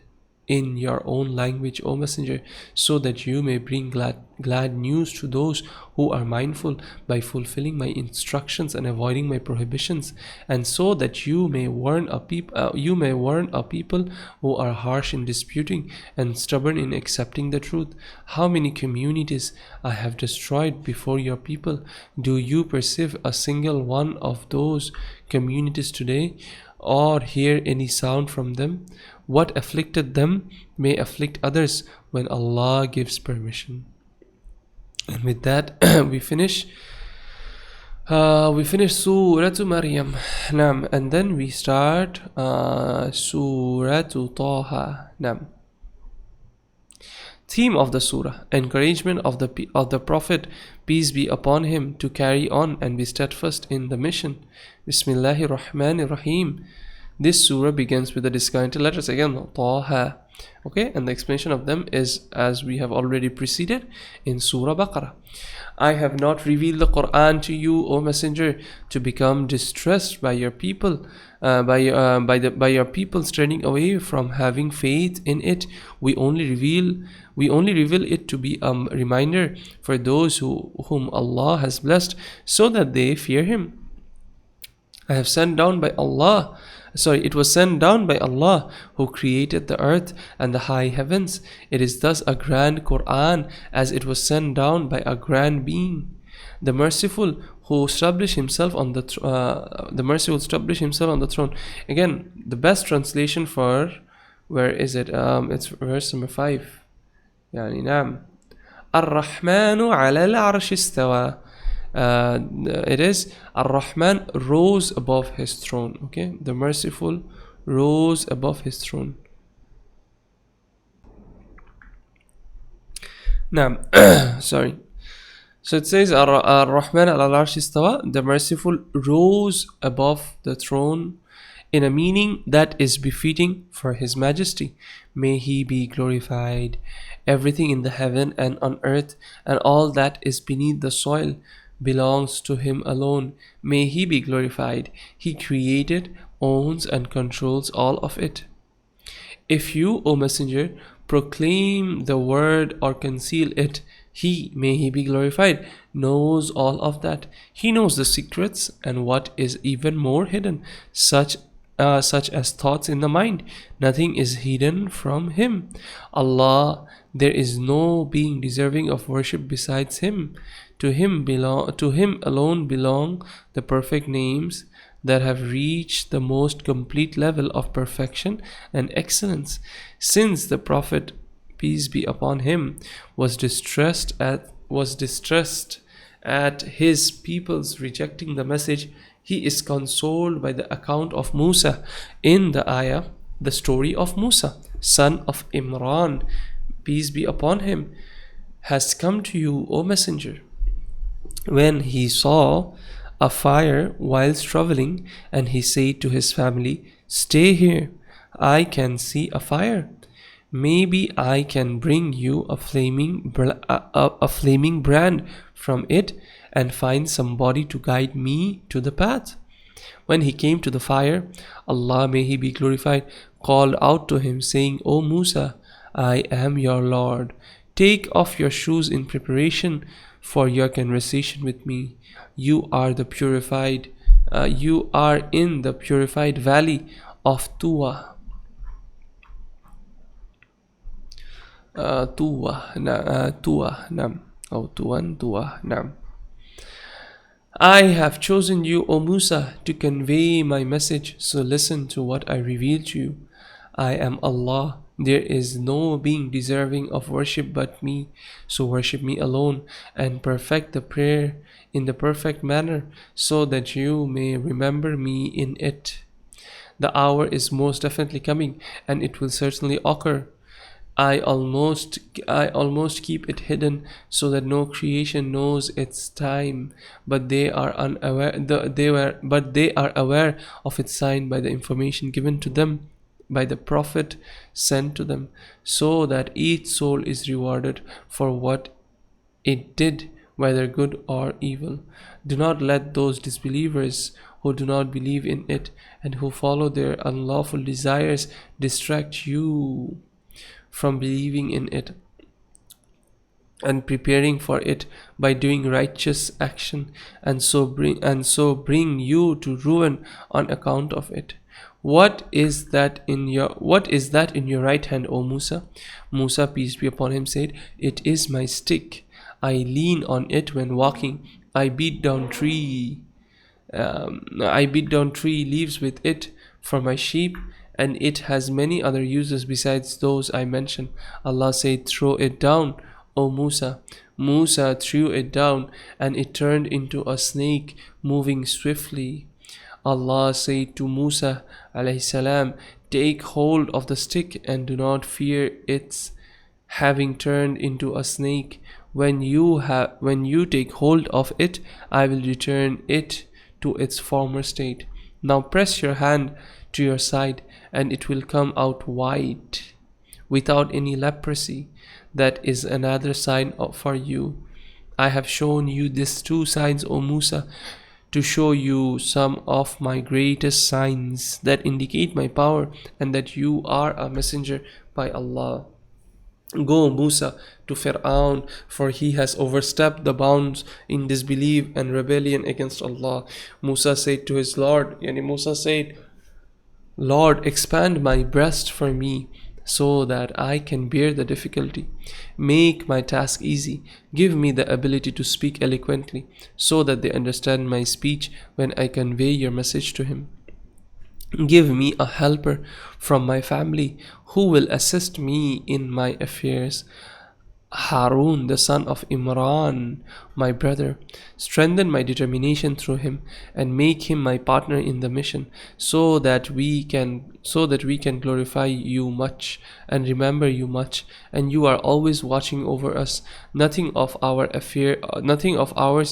[SPEAKER 1] in your own language, O Messenger, so that you may bring glad news to those who are mindful by fulfilling my instructions and avoiding my prohibitions, and so that you may warn a people who are harsh in disputing and stubborn in accepting the truth. How many communities I have destroyed before your people? Do you perceive a single one of those communities today, or hear any sound from them? What afflicted them may afflict others when Allah gives permission. And with that, we finish Surah Maryam. And then we start Surah Taha. Theme of the surah: encouragement of the Prophet, peace be upon him, to carry on and be steadfast in the mission. Bismillahir Rahmanir Rahim. This surah begins with the discounted letters again, Taha. Okay, and the explanation of them is as we have already preceded in Surah Baqarah. I have not revealed the Quran to you, O Messenger, to become distressed by your people, by your people turning away from having faith in it. We only reveal it to be a reminder for those whom Allah has blessed, so that they fear Him. It was sent down by Allah, who created the earth and the high heavens. It is thus a grand Quran, as it was sent down by a grand being, the Merciful, who established Himself on the throne. Again, the best translation for where is it? It's verse number 5. Yani Naam. Ar-Rahmanu ala al-Arsh istawa. It is Ar-Rahman rose above His throne. Okay, the Merciful rose above His throne. Now, sorry. So it says Ar-Rahman al-Arsh istawa, the Merciful rose above the throne, in a meaning that is befitting for His Majesty. May He be glorified. Everything in the heaven and on earth and all that is beneath the soil belongs to Him alone. May He be glorified. He created, owns, and controls all of it. If you, O Messenger, proclaim the word or conceal it, He, may He be glorified, knows all of that. He knows the secrets and what is even more hidden, such such as thoughts in the mind. Nothing is hidden from Him. Allah, there is no being deserving of worship besides Him. To Him alone belong the perfect names that have reached the most complete level of perfection and excellence. Since the Prophet, peace be upon him, was distressed at his people's rejecting the message, he is consoled by the account of Musa in the ayah, the story of Musa, son of Imran, peace be upon him, has come to you, O Messenger, when he saw a fire whilst traveling, and he said to his family, "Stay here, I can see a fire. Maybe I can bring you a flaming brand from it and find somebody to guide me to the path." When he came to the fire, Allah, may He be glorified, called out to him, saying, "O Musa, I am your Lord. Take off your shoes in preparation for your conversation with me. You are in the purified valley of Tuwa. Tuwa, I have chosen you, O Musa, to convey my message, so listen to what I reveal to you. I am Allah. There is no being deserving of worship but me, so worship me alone and perfect the prayer in the perfect manner, so that you may remember me in it. The hour is most definitely coming, and it will certainly occur. I almost keep it hidden so that no creation knows its time, but they are aware of its sign by the information given to them by the Prophet sent to them, so that each soul is rewarded for what it did, whether good or evil. Do not let those disbelievers who do not believe in it and who follow their unlawful desires distract you from believing in it and preparing for it by doing righteous action, and so bring you to ruin on account of it. What is that in your right hand, O Musa? Musa, peace be upon him, said, "It is my stick. I lean on it when walking. I beat down tree leaves with it for my sheep, and it has many other uses besides those I mentioned." Allah said, "Throw it down, O Musa." Musa threw it down, and it turned into a snake moving swiftly. Allah said to Musa alayhi salam, "Take hold of the stick and do not fear its having turned into a snake. When you take hold of it, I will return it to its former state. Now press your hand to your side, and it will come out white, without any leprosy. That is another sign for you. I have shown you these two signs, O Musa, to show you some of my greatest signs that indicate my power and that you are a messenger by Allah. Go, Musa, to Fir'aun, for he has overstepped the bounds in disbelief and rebellion against Allah." Musa said to his Lord, "Lord, expand my breast for me, so that I can bear the difficulty. Make my task easy. Give me the ability to speak eloquently, so that they understand my speech when I convey your message to him. Give me a helper from my family who will assist me in my affairs. Harun, the son of Imran, my brother. Strengthen my determination through him and make him my partner in the mission, so that we can glorify you much and remember you much, and you are always watching over us. Nothing of ours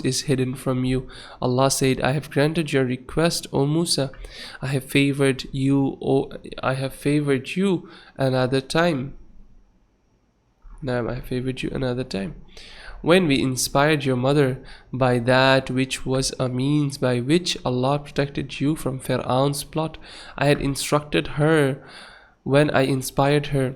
[SPEAKER 1] is hidden from you." Allah said, "I have granted your request, O Musa. I have favored you another time. Now I have favored you another time. When we inspired your mother by that which was a means by which Allah protected you from Fir'aun's plot, I had instructed her when I inspired her,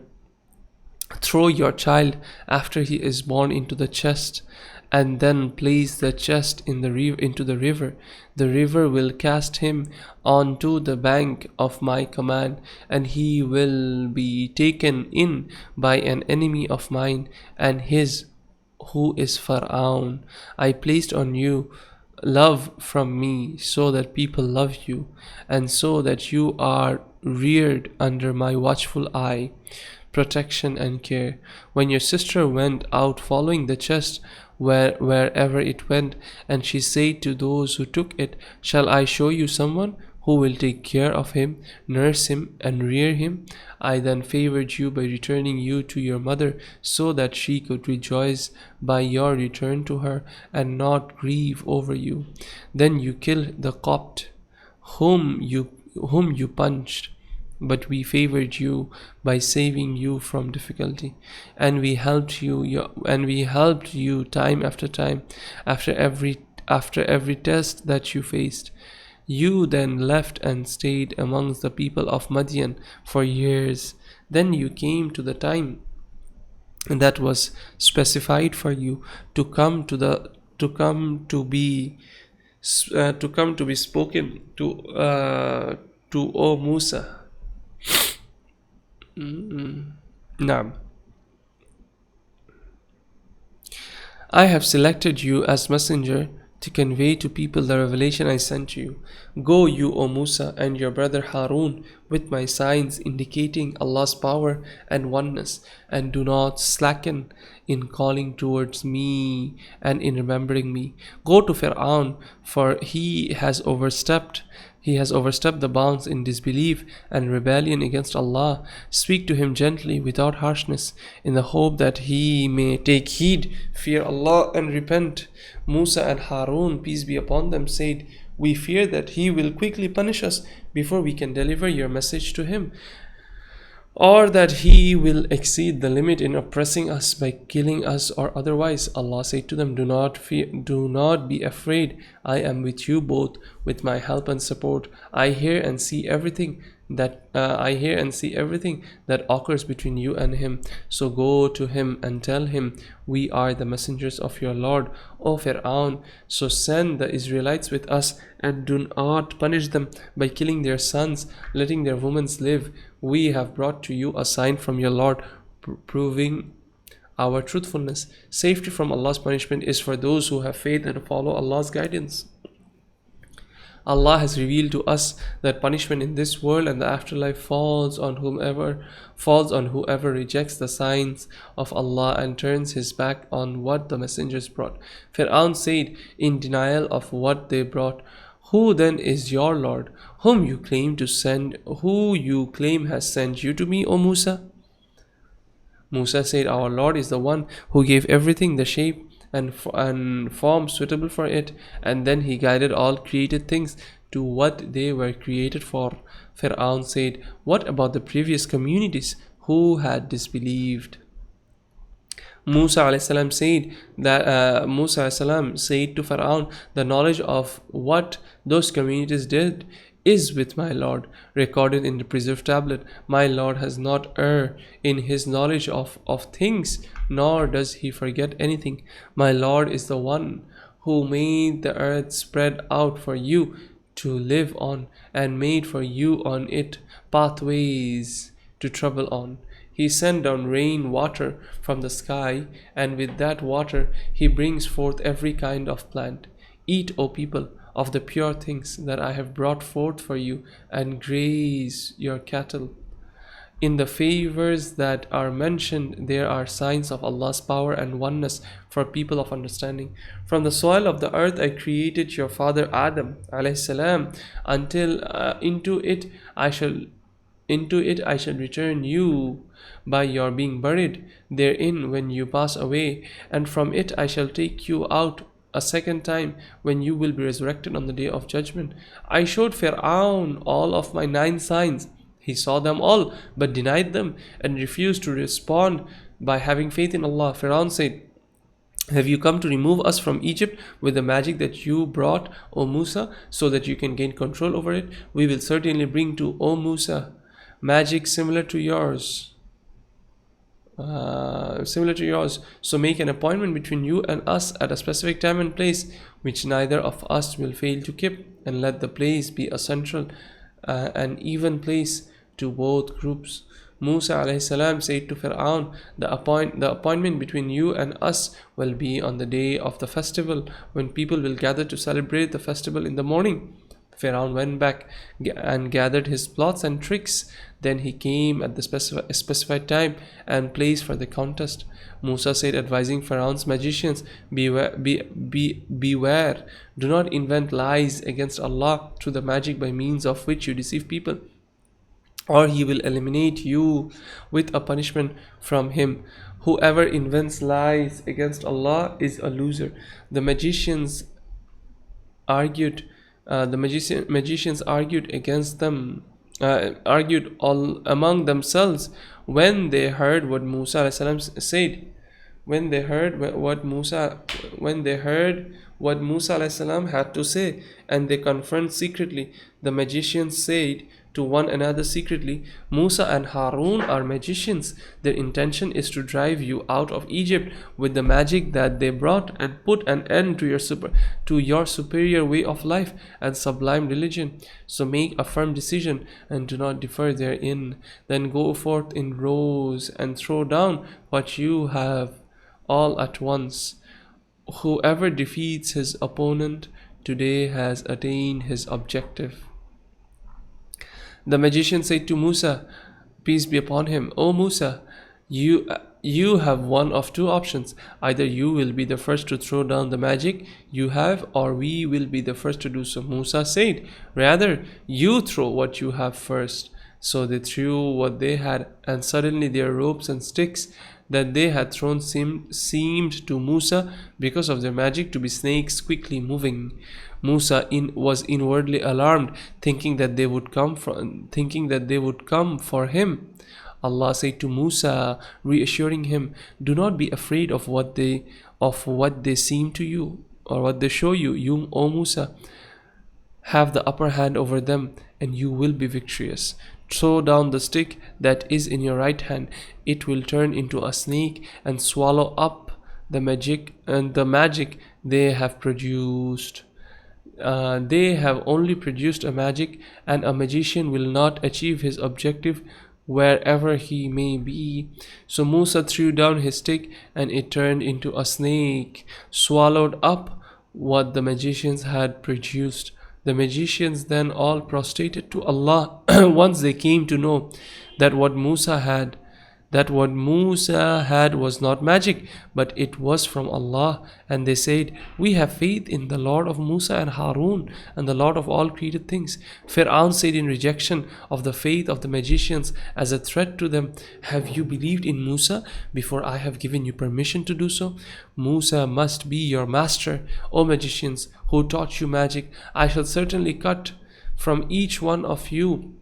[SPEAKER 1] throw your child after he is born into the chest and then place the chest in into the river. The river will cast him onto the bank of my command, and he will be taken in by an enemy of mine and his, who is Pharaoh. I placed on you love from me so that people love you, and so that you are reared under my watchful eye, protection and care. When your sister went out following the chest, wherever it went, and she said to those who took it, "Shall I show you someone who will take care of him, nurse him, and rear him?" I then favored you by returning you to your mother, so that she could rejoice by your return to her and not grieve over you. Then you killed the Copt, whom you punched, but we favored you by saving you from difficulty, and we helped you time after time, after every test that you faced. You then left and stayed amongst the people of Madian for years. Then you came to the time that was specified for you to come to be spoken to, O Musa. Naam. I have selected you as messenger to convey to people the revelation I sent you. Go, you, O Musa, and your brother Harun, with my signs indicating Allah's power and oneness, and do not slacken in calling towards me and in remembering me. Go to Fir'aun, for he has overstepped the bounds in disbelief and rebellion against Allah. Speak to him gently without harshness, in the hope that he may take heed, fear Allah, and repent. Musa and Harun, peace be upon them, said, "We fear that he will quickly punish us before we can deliver your message to him, or that he will exceed the limit in oppressing us by killing us or otherwise." Allah said to them, do not be afraid. I am with you both with my help and support. I hear and see everything that occurs between you and him. So go to him and tell him, "We are the messengers of your Lord, O Fir'aun. So send the Israelites with us, and do not punish them by killing their sons, letting their women live. We have brought to you a sign from your Lord, proving our truthfulness. Safety from Allah's punishment is for those who have faith and follow Allah's guidance." Allah has revealed to us that punishment in this world and the afterlife falls on whoever rejects the signs of Allah and turns his back on what the messengers brought. Fir'aun said, in denial of what they brought, "Who then is your Lord, who you claim has sent you to me, O Musa?" Musa said, "Our Lord is the one who gave everything the shape and form suitable for it, and then he guided all created things to what they were created for." Fir'aun said, "What about the previous communities who had disbelieved?" Musa alayhi said to Pharaoh, "The knowledge of what those communities did is with my Lord, recorded in the preserved tablet. My Lord has not erred in his knowledge of things, nor does he forget anything. My Lord is the one who made the earth spread out for you to live on, and made for you on it pathways to travel on. He sent down rain water from the sky, and with that water he brings forth every kind of plant. Eat, O people, of the pure things that I have brought forth for you, and graze your cattle. In the favors that are mentioned, there are signs of Allah's power and oneness for people of understanding. From the soil of the earth I created your father Adam alayhi salam, until into it I shall return you by your being buried therein when you pass away, and from it I shall take you out a second time when you will be resurrected on the day of judgment. I showed Fir'aun all of my 9 signs. He saw them all but denied them and refused to respond by having faith in Allah. Fir'aun said, have you come to remove us from Egypt with the magic that you brought, O Musa, so that you can gain control over it? We will certainly bring to O Musa magic similar to yours. similar to yours. So make an appointment between you and us at a specific time and place, which neither of us will fail to keep, and let the place be a central and even place to both groups. Musa alayhi salam said to Fir'aun, the appointment between you and us will be on the day of the festival, when people will gather to celebrate the festival in the morning. Pharaoh went back and gathered his plots and tricks. Then he came at the specified time and place for the contest. Musa said, advising Pharaoh's magicians, beware, do not invent lies against Allah through the magic by means of which you deceive people, or he will eliminate you with a punishment from him. Whoever invents lies against Allah is a loser. The magicians argued magicians argued against them, argued all among themselves when they heard what Musa alayhi salam said. When they heard what Musa alayhi salam had to say, and they confront secretly, the magicians said to one another secretly, Musa and Harun are magicians. Their intention is to drive you out of Egypt with the magic that they brought, and put an end to your superior way of life and sublime religion. So make a firm decision and do not differ therein. Then go forth in rows and throw down what you have all at once. Whoever defeats his opponent today has attained his objective. The magician said to Musa, peace be upon him, O Musa, you have one of two options. Either you will be the first to throw down the magic you have, or we will be the first to do so. Musa said, rather, you throw what you have first. So they threw what they had, and suddenly their ropes and sticks that they had thrown seemed to Musa, because of their magic, to be snakes quickly moving. Musa was inwardly alarmed, thinking that they would come for him. Allah said to Musa, reassuring him, do not be afraid of what they seem to you, or what they show you. You, O Musa, have the upper hand over them, and you will be victorious. Throw down the stick that is in your right hand. It will turn into a snake and swallow up the magic they have produced. They have only produced a magic, and a magician will not achieve his objective wherever he may be. So Musa threw down his stick, and it turned into a snake, swallowed up what the magicians had produced. The magicians then all prostrated to Allah once they came to know that what Musa had was not magic, but it was from Allah. And they said, we have faith in the Lord of Musa and Harun, and the Lord of all created things. Fir'aun said in rejection of the faith of the magicians as a threat to them, have you believed in Musa before I have given you permission to do so? Musa must be your master, O magicians, who taught you magic. I shall certainly cut from each one of you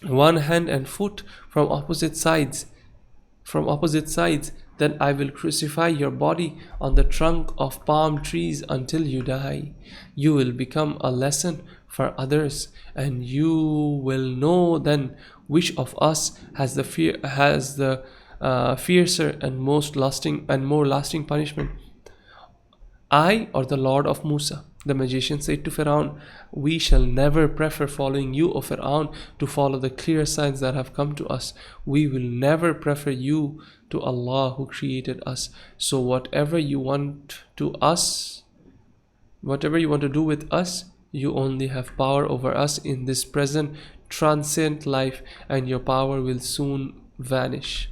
[SPEAKER 1] one hand and foot from opposite sides. Then I will crucify your body on the trunk of palm trees until you die. You will become a lesson for others, and you will know then which of us has the fiercer and more lasting punishment, I or the Lord of Musa. The magician said to Pharaoh, we shall never prefer following you, O Pharaoh, to follow the clear signs that have come to us. We will never prefer you to Allah who created us. So whatever you want to do with us, you only have power over us in this present transient life, and your power will soon vanish.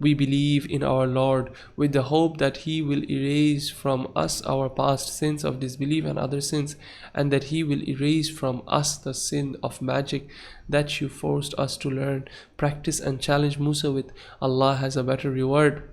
[SPEAKER 1] We believe in our Lord with the hope that He will erase from us our past sins of disbelief and other sins, and that He will erase from us the sin of magic that you forced us to learn, practice, and challenge Musa with. Allah has a better reward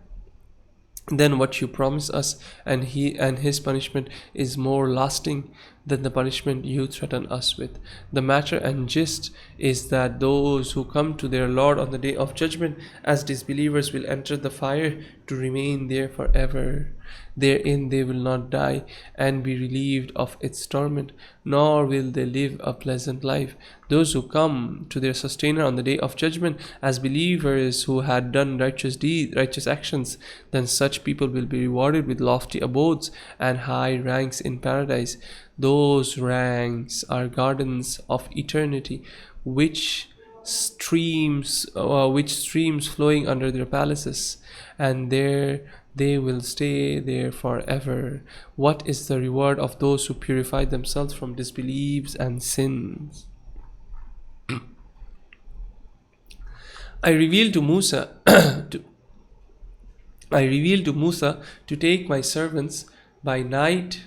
[SPEAKER 1] than what you promised us, and His punishment is more lasting than the punishment you threaten us with. The matter and gist is that those who come to their Lord on the day of judgment as disbelievers will enter the fire to remain there forever. Therein they will not die and be relieved of its torment, nor will they live a pleasant life. Those who come to their sustainer on the day of judgment as believers who had done righteous deeds, righteous actions, then such people will be rewarded with lofty abodes and high ranks in paradise. Those ranks are gardens of eternity, which streams flowing under their palaces, and there they will stay there forever. What is the reward of those who purify themselves from disbeliefs and sins? I revealed to Musa to, I revealed to Musa to take my servants by night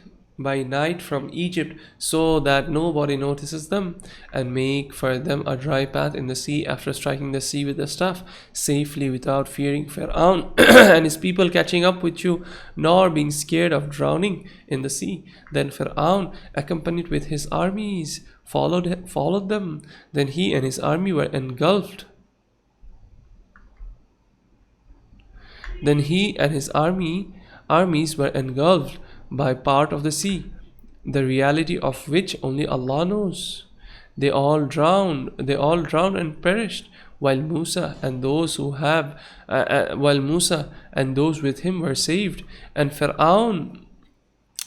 [SPEAKER 1] from Egypt so that nobody notices them, and make for them a dry path in the sea after striking the sea with the staff safely without fearing Pharaoh and his people catching up with you, nor being scared of drowning in the sea. Then Pharaoh, accompanied with his armies, followed them. Then he and his army were engulfed. Then he and his armies were engulfed by part of the sea, the reality of which only Allah knows. They all drowned and perished, while Musa and those with him were saved. And Pharaoh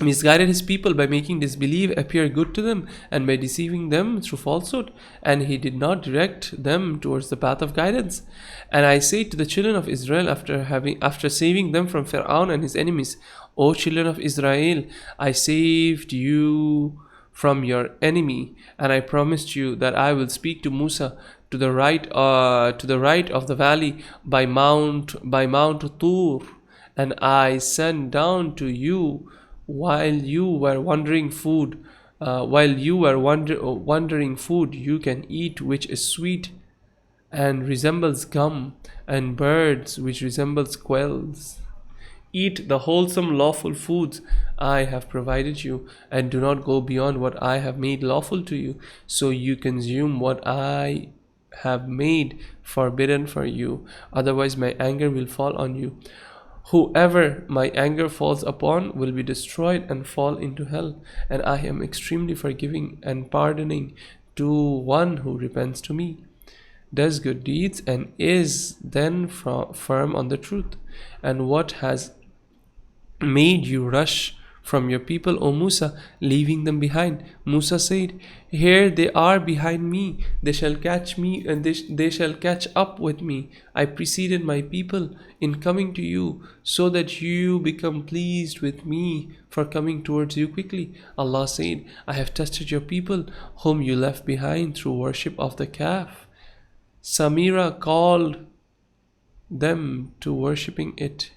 [SPEAKER 1] misguided his people by making disbelief appear good to them and by deceiving them through falsehood, and he did not direct them towards the path of guidance. And I say to the children of Israel after saving them from Pharaoh and his enemies, O children of Israel, I saved you from your enemy, and I promised you that I will speak to Musa to the right of the valley by Mount Tur, and I sent down to you while you were wandering food you can eat, which is sweet and resembles gum, and birds which resembles quails. Eat the wholesome lawful foods I have provided you, and do not go beyond what I have made lawful to you, so you consume what I have made forbidden for you. Otherwise my anger will fall on you. Whoever my anger falls upon will be destroyed and fall into hell, and I am extremely forgiving and pardoning to one who repents to me, does good deeds, and is then firm on the truth. And what has made you rush from your people, O Musa, leaving them behind? Musa said, here they are behind me, they shall catch me, and they shall catch up with me. I preceded my people in coming to you, so that you become pleased with me for coming towards you quickly. Allah said, I have tested your people whom you left behind through worship of the calf. Samira called them to worshipping it.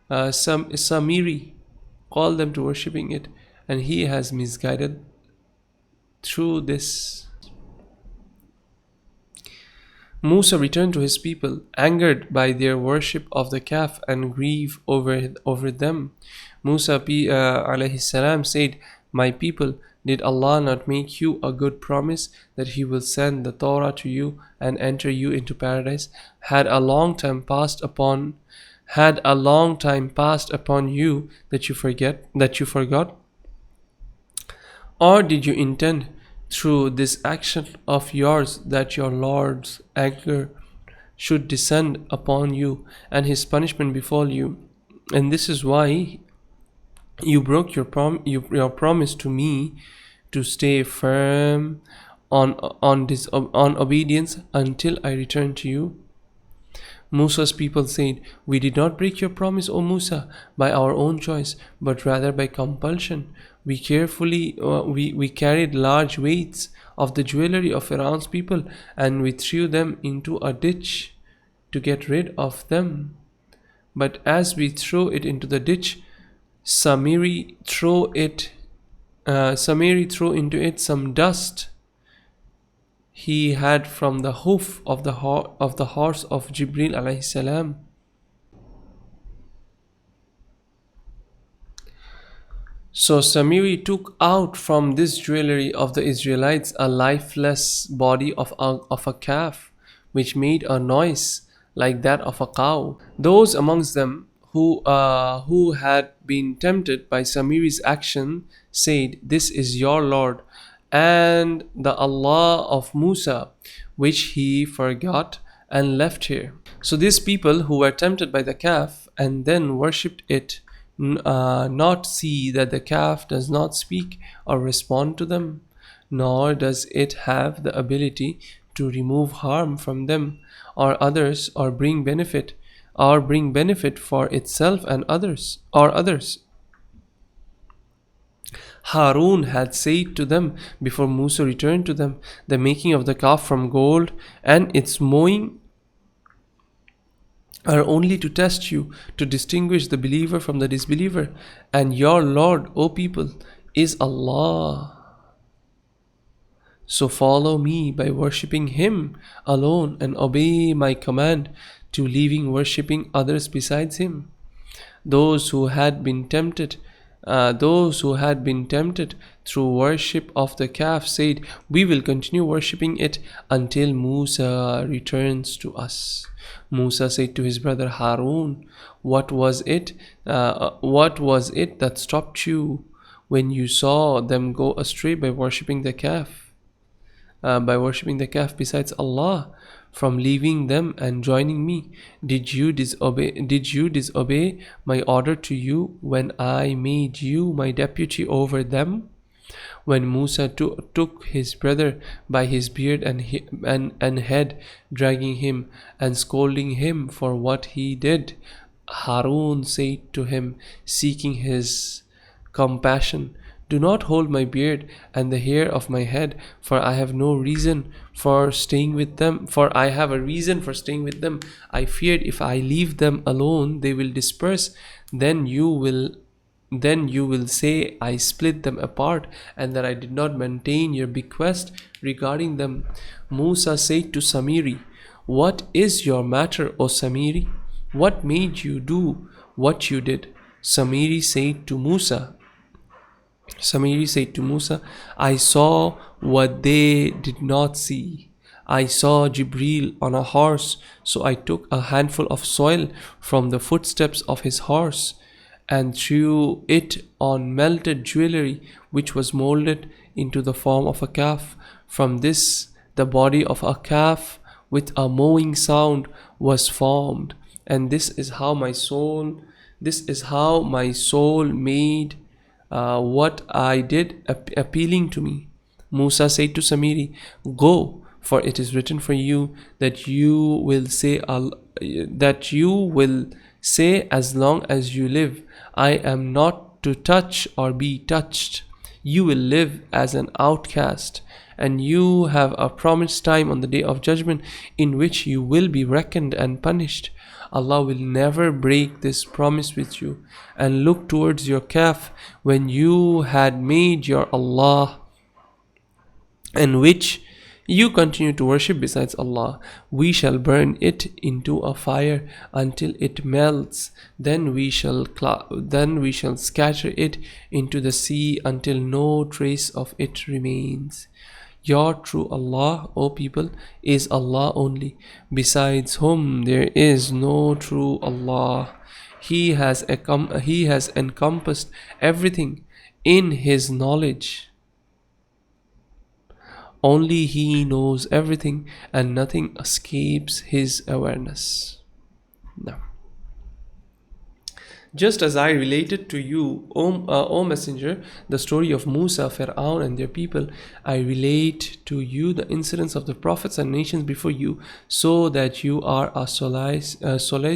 [SPEAKER 1] Samiri called them to worshipping it, and he has misguided through this. Musa returned to his people, angered by their worship of the calf and grieved over them. Musa alayhi salam said, my people, did Allah not make you a good promise that He will send the Torah to you and enter you into paradise? Had a long time passed upon you that you forgot? Or did you intend through this action of yours that your Lord's anger should descend upon you and His punishment befall you? And this is why you broke your promise to me to stay firm on obedience until I return to you? Musa's people said, we did not break your promise, O Musa, by our own choice, but rather by compulsion. We carried large weights of the jewelry of Pharaoh's people, and we threw them into a ditch to get rid of them. But as we threw it into the ditch, Samiri threw into it some dust he had from the hoof of the horse of Jibril alayhi salam. So Samiri took out from this jewelry of the Israelites a lifeless body of a calf, which made a noise like that of a cow. Those amongst them who had been tempted by Samiri's action said, "This is your Lord and the Allah of Musa, which he forgot and left here." So these people who were tempted by the calf and then worshipped it not see that the calf does not speak or respond to them, nor does it have the ability to remove harm from them or others or bring benefit for itself and others. Harun had said to them before Musa returned to them, "The making of the calf from gold and its mowing are only to test you, to distinguish the believer from the disbeliever. And your Lord, O people, is Allah. So follow me by worshipping Him alone and obey my command to leaving worshipping others besides Him." Those who had been tempted, through worship of the calf said, "We will continue worshipping it until Musa returns to us." Musa said to his brother Harun, What was it that stopped you when you saw them go astray by worshipping the calf? Besides Allah, from leaving them and joining me? Did you disobey my order to you when I made you my deputy over them? When Musa took his brother by his beard and head, dragging him and scolding him for what he did, Harun said to him, seeking his compassion, "Do not hold my beard and the hair of my head, for I have no reason for staying with them. For I have a reason for staying with them. I feared if I leave them alone, they will disperse. Then you will say I split them apart and that I did not maintain your bequest regarding them." Musa said to Samiri, "What is your matter, O Samiri? What made you do what you did?" Samiri said to Musa, "I saw what they did not see. I saw Jibril on a horse, so I took a handful of soil from the footsteps of his horse and threw it on melted jewelry which was molded into the form of a calf. From this, the body of a calf with a mowing sound was formed, and this is how my soul made what I did appealing to me." Musa said to Samiri, "Go, for it is written for you that you will say as long as you live, I am not to touch or be touched. You will live as an outcast, and you have a promised time on the day of judgment in which you will be reckoned and punished. Allah will never break this promise with you. And look towards your calf when you had made your Allah, and which you continue to worship besides Allah. We shall burn it into a fire until it melts. Then we shall scatter it into the sea until no trace of it remains. Your true Allah, O people, is Allah only, besides whom there is no true Allah. He has encompassed everything in His knowledge. Only He knows everything, and nothing escapes His awareness. Now, just as I related to you, O Messenger, the story of Musa, Fir'aun, and their people, I relate to you the incidents of the prophets and nations before you, so that you are a solace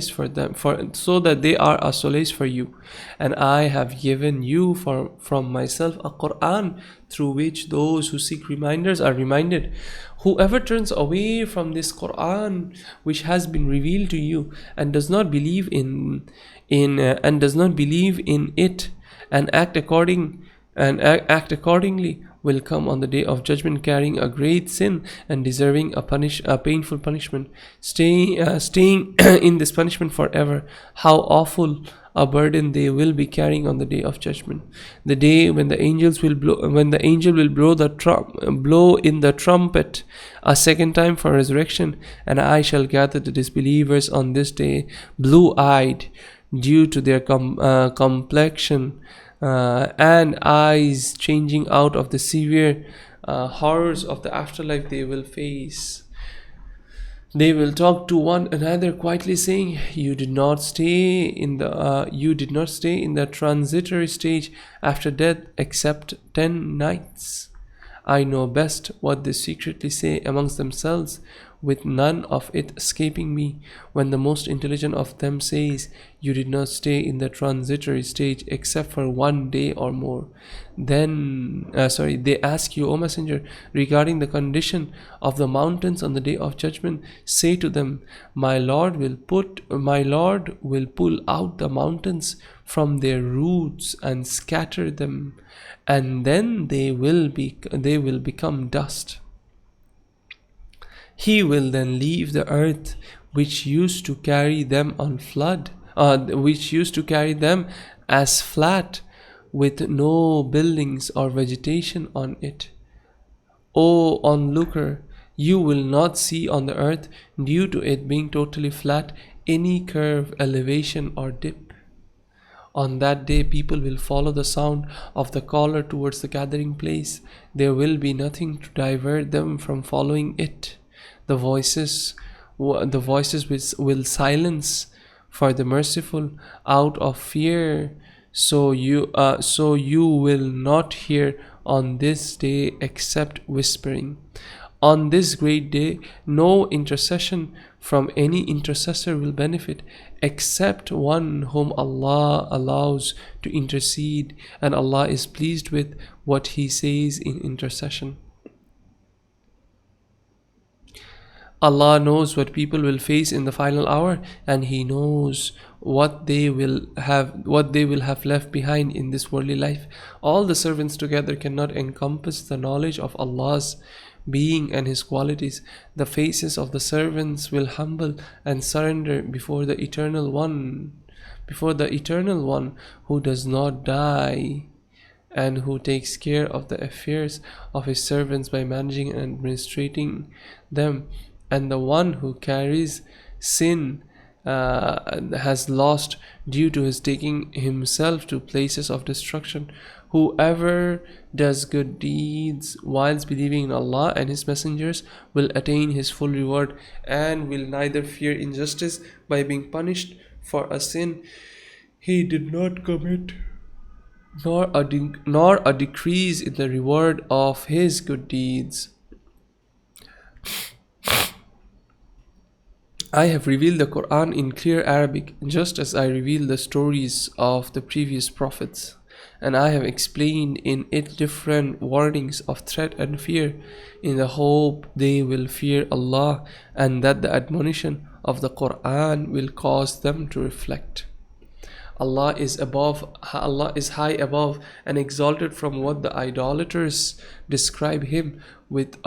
[SPEAKER 1] for them, so that they are a solace for you. And I have given you from myself a Quran through which those who seek reminders are reminded. Whoever turns away from this Quran which has been revealed to you and does not believe in it and act accordingly will come on the day of judgment carrying a great sin and deserving a painful punishment, staying in this punishment forever. How awful a burden they will be carrying on the day of judgment. The day when the angels will blow, when the angel will blow in the trumpet a second time for resurrection, and I shall gather the disbelievers on this day, blue-eyed, due to their complexion and eyes changing out of the severe horrors of the afterlife they will face. They will talk to one another quietly, saying, "You did not stay in the transitory stage after death, except 10 nights. I know best what they secretly say amongst themselves, with none of it escaping me, when the most intelligent of them says, 'You did not stay in the transitory stage except for 1 day or more.' Then, they ask you, O Messenger, regarding the condition of the mountains on the day of judgment. Say to them, my Lord will pull out the mountains from their roots and scatter them, and then they will become dust. He will then leave the earth which used to carry them as flat, with no buildings or vegetation on it. O onlooker, you will not see on the earth, due to it being totally flat, any curve, elevation, or dip. On that day, people will follow the sound of the caller towards the gathering place. There will be nothing to divert them from following it. The voices will silence for the merciful out of fear. So you will not hear on this day except whispering. On this great day, no intercession from any intercessor will benefit, except one whom Allah allows to intercede, and Allah is pleased with what He says in intercession. Allah knows what people will face in the final hour, and He knows what they will have left behind in this worldly life. All the servants together cannot encompass the knowledge of Allah's being and His qualities. The faces of the servants will humble and surrender before the Eternal One, who does not die, and who takes care of the affairs of His servants by managing and administrating them, and the one who carries sin has lost, due to his taking himself to places of destruction. Whoever does good deeds whilst believing in Allah and His messengers will attain his full reward, and will neither fear injustice by being punished for a sin he did not commit, nor a decrease in the reward of his good deeds. I have revealed the Quran in clear Arabic, just as I revealed the stories of the previous prophets, and I have explained in it different warnings of threat and fear, in the hope they will fear Allah, and that the admonition of the Quran will cause them to reflect. Allah is high above and exalted from what the idolaters describe him with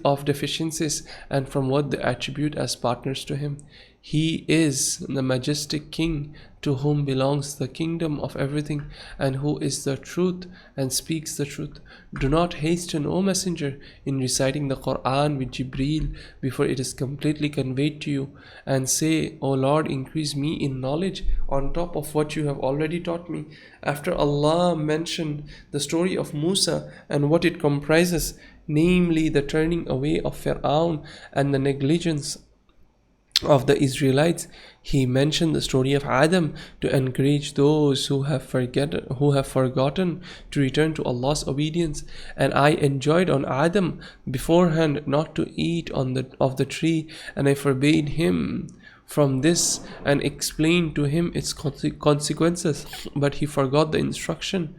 [SPEAKER 1] of deficiencies, and from what they attribute as partners to Him. He is the majestic King, to whom belongs the kingdom of everything, and who is the truth and speaks the truth. Do not hasten, O Messenger, in reciting the Quran with Jibreel before it is completely conveyed to you, and say, O Lord, increase me in knowledge on top of what you have already taught me. After Allah mentioned the story of Musa and what it comprises, namely the turning away of Fir'aun and the negligence of the Israelites, He mentioned the story of Adam to encourage those who have forgotten to return to Allah's obedience. And I enjoined on Adam beforehand not to eat of the tree, and I forbade him from this and explained to him its consequences, but he forgot the instruction,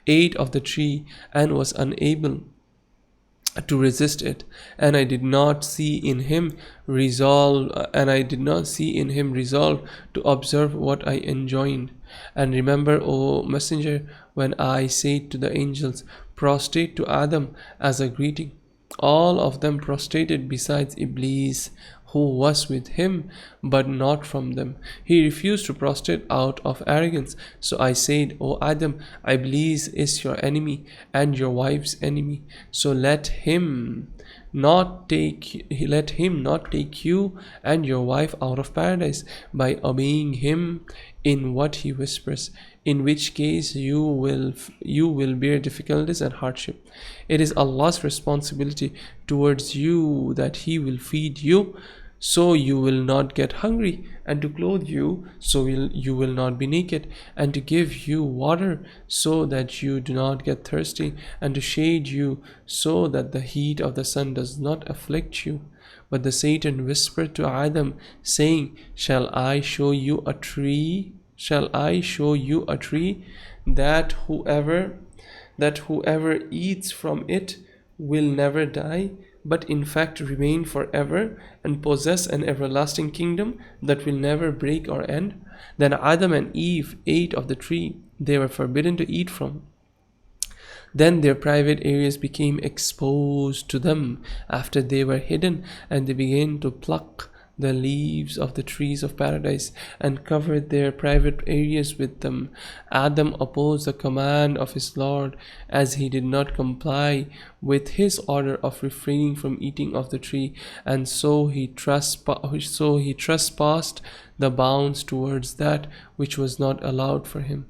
[SPEAKER 1] ate of the tree, and was unable to resist it, and I did not see in him resolve to observe what I enjoined. And remember, O Messenger, when I said to the angels, prostrate to Adam as a greeting, all of them prostrated besides Iblis, who was with him, but not from them. He refused to prostrate out of arrogance. So I said, O Adam, Iblis is your enemy and your wife's enemy. So let him not take you and your wife out of paradise by obeying him in what he whispers, in which case you will bear difficulties and hardship. It is Allah's responsibility towards you that he will feed you so you will not get hungry, and to clothe you so you will not be naked, and to give you water so that you do not get thirsty, and to shade you so that the heat of the sun does not afflict you. But the Satan whispered to Adam, saying, Shall I show you a tree? Shall I show you a tree that whoever eats from it will never die, but in fact remain forever and possess an everlasting kingdom that will never break or end? Then Adam and Eve ate of the tree they were forbidden to eat from. Then their private areas became exposed to them after they were hidden, and they began to pluck the leaves of the trees of paradise and covered their private areas with them. Adam opposed the command of his Lord, as he did not comply with his order of refraining from eating of the tree, and so he trespassed the bounds towards that which was not allowed for him.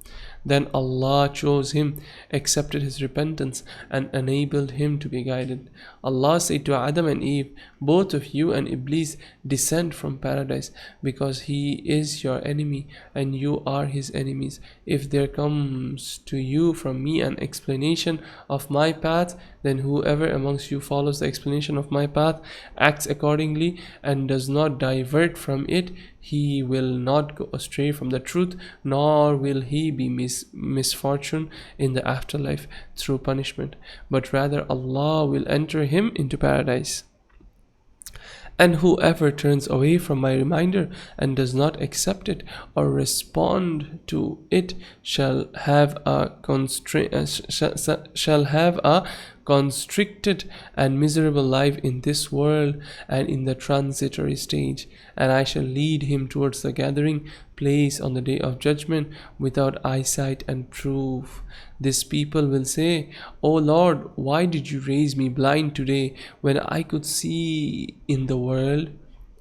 [SPEAKER 1] Then Allah chose him, accepted his repentance, and enabled him to be guided. Allah said to Adam and Eve, Both of you and Iblis descend from paradise, because he is your enemy and you are his enemies. If there comes to you from me an explanation of my path, then whoever amongst you follows the explanation of my path, acts accordingly, and does not divert from it, he will not go astray from the truth, nor will he be misfortune in the afterlife through punishment, but rather Allah will enter him into paradise. And whoever turns away from my reminder and does not accept it or respond to it shall have a constricted and miserable life in this world and in the transitory stage, and I shall lead him towards the gathering place on the day of judgment without eyesight and proof. This people will say, O Lord, why did you raise me blind today when I could see in the world?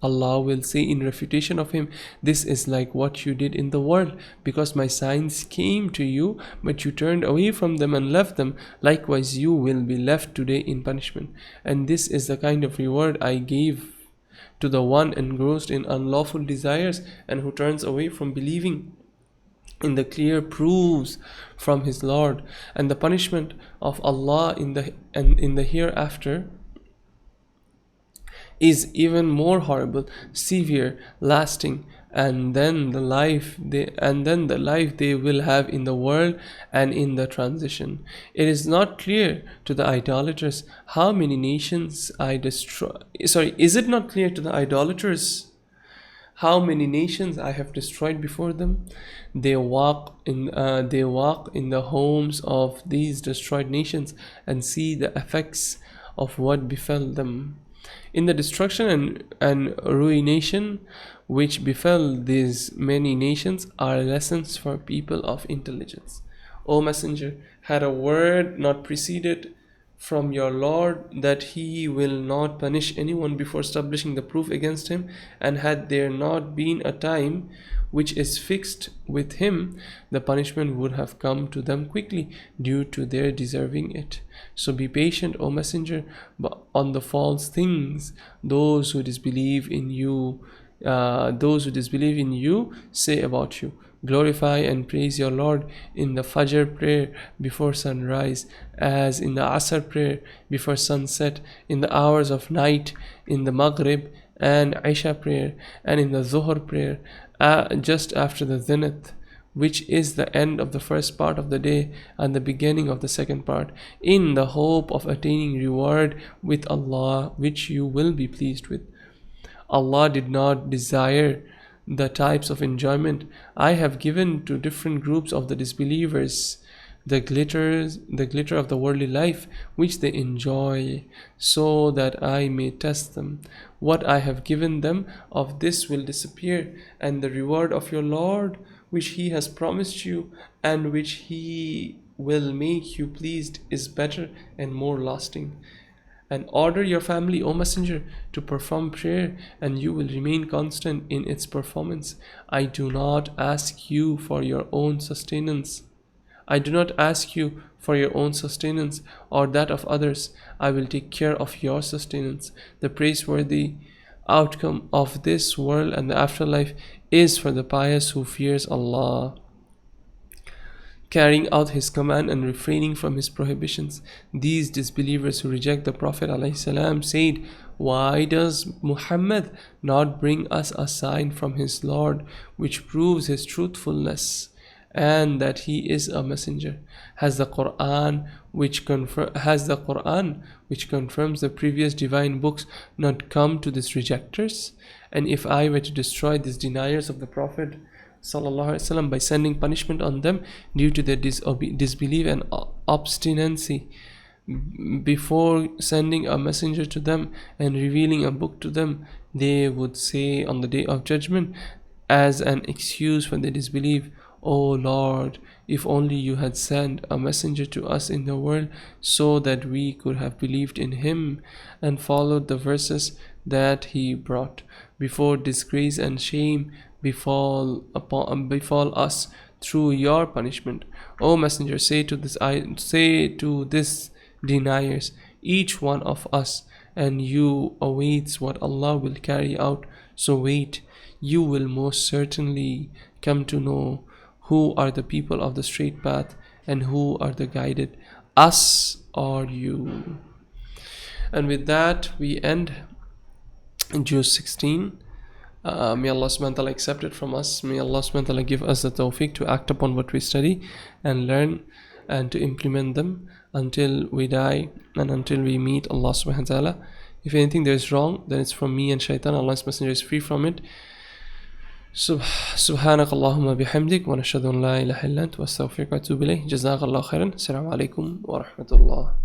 [SPEAKER 1] Allah will say in refutation of him, This is like what you did in the world, because my signs came to you, but you turned away from them and left them. Likewise, you will be left today in punishment. And this is the kind of reward I gave to the one engrossed in unlawful desires and who turns away from believing in the clear proofs from his Lord. And the punishment of Allah in the hereafter is even more horrible, severe, lasting, and then the life they will have in the world and in the transition. It is not clear to the idolaters how many nations I destroy. Is it not clear to the idolaters how many nations I have destroyed before them? They walk in the homes of these destroyed nations and see the effects of what befell them. In the destruction and ruination which befell these many nations are lessons for people of intelligence. O Messenger, had a word not preceded from your Lord that he will not punish anyone before establishing the proof against him, and had there not been a time which is fixed with him, the punishment would have come to them quickly due to their deserving it. So be patient, O Messenger, on the false things those who disbelieve in you say about you. Glorify and praise your Lord in the Fajr prayer before sunrise, as in the Asr prayer before sunset, in the hours of night, in the Maghrib and Isha prayer, and in the Zuhr prayer just after the Zenith, which is the end of the first part of the day and the beginning of the second part, in the hope of attaining reward with Allah, which you will be pleased with. Allah did not desire the types of enjoyment I have given to different groups of the disbelievers the glitter of the worldly life which they enjoy, so that I may test them. What I have given them of this will disappear, and the reward of your Lord, which He has promised you, and which He will make you pleased, is better and more lasting. And order your family, O Messenger, to perform prayer, and you will remain constant in its performance. I do not ask you for your own sustenance. I do not ask you for your own sustenance or that of others. I will take care of your sustenance. The praiseworthy outcome of this world and the afterlife is for the pious who fears Allah, carrying out His command and refraining from His prohibitions. These disbelievers who reject the Prophet ﷺ said, why does Muhammad not bring us a sign from his Lord which proves his truthfulness and that he is a messenger? Has the Quran, which confirms the previous divine books, not come to these rejectors? And if I were to destroy these deniers of the Prophet ﷺ by sending punishment on them due to their disbelief and obstinacy before sending a messenger to them and revealing a book to them, they would say on the day of judgment as an excuse for their disbelief, O Lord, if only you had sent a messenger to us in the world so that we could have believed in him and followed the verses that he brought, before disgrace and shame befall us through your punishment. O Messenger, say to this deniers, each one of us and you awaits what Allah will carry out, so wait. You will most certainly come to know who are the people of the straight path and who are the guided, us or you. And with that we end Juzz 16. May Allah subhanahu wa ta'ala accept it from us. May Allah subhanahu wa ta'ala give us the tawfiq to act upon what we study and learn and to implement them until we die and until we meet Allah subhanahu wa ta'ala. If anything there is wrong, then it's from me and shaitan. Allah's messenger is free from it. سبحانك اللهم بحمدك ونشهد أن لا إله إلا أنت وأستغفرك وأتوب إليك. جزاك الله خيرا. السلام عليكم ورحمة الله.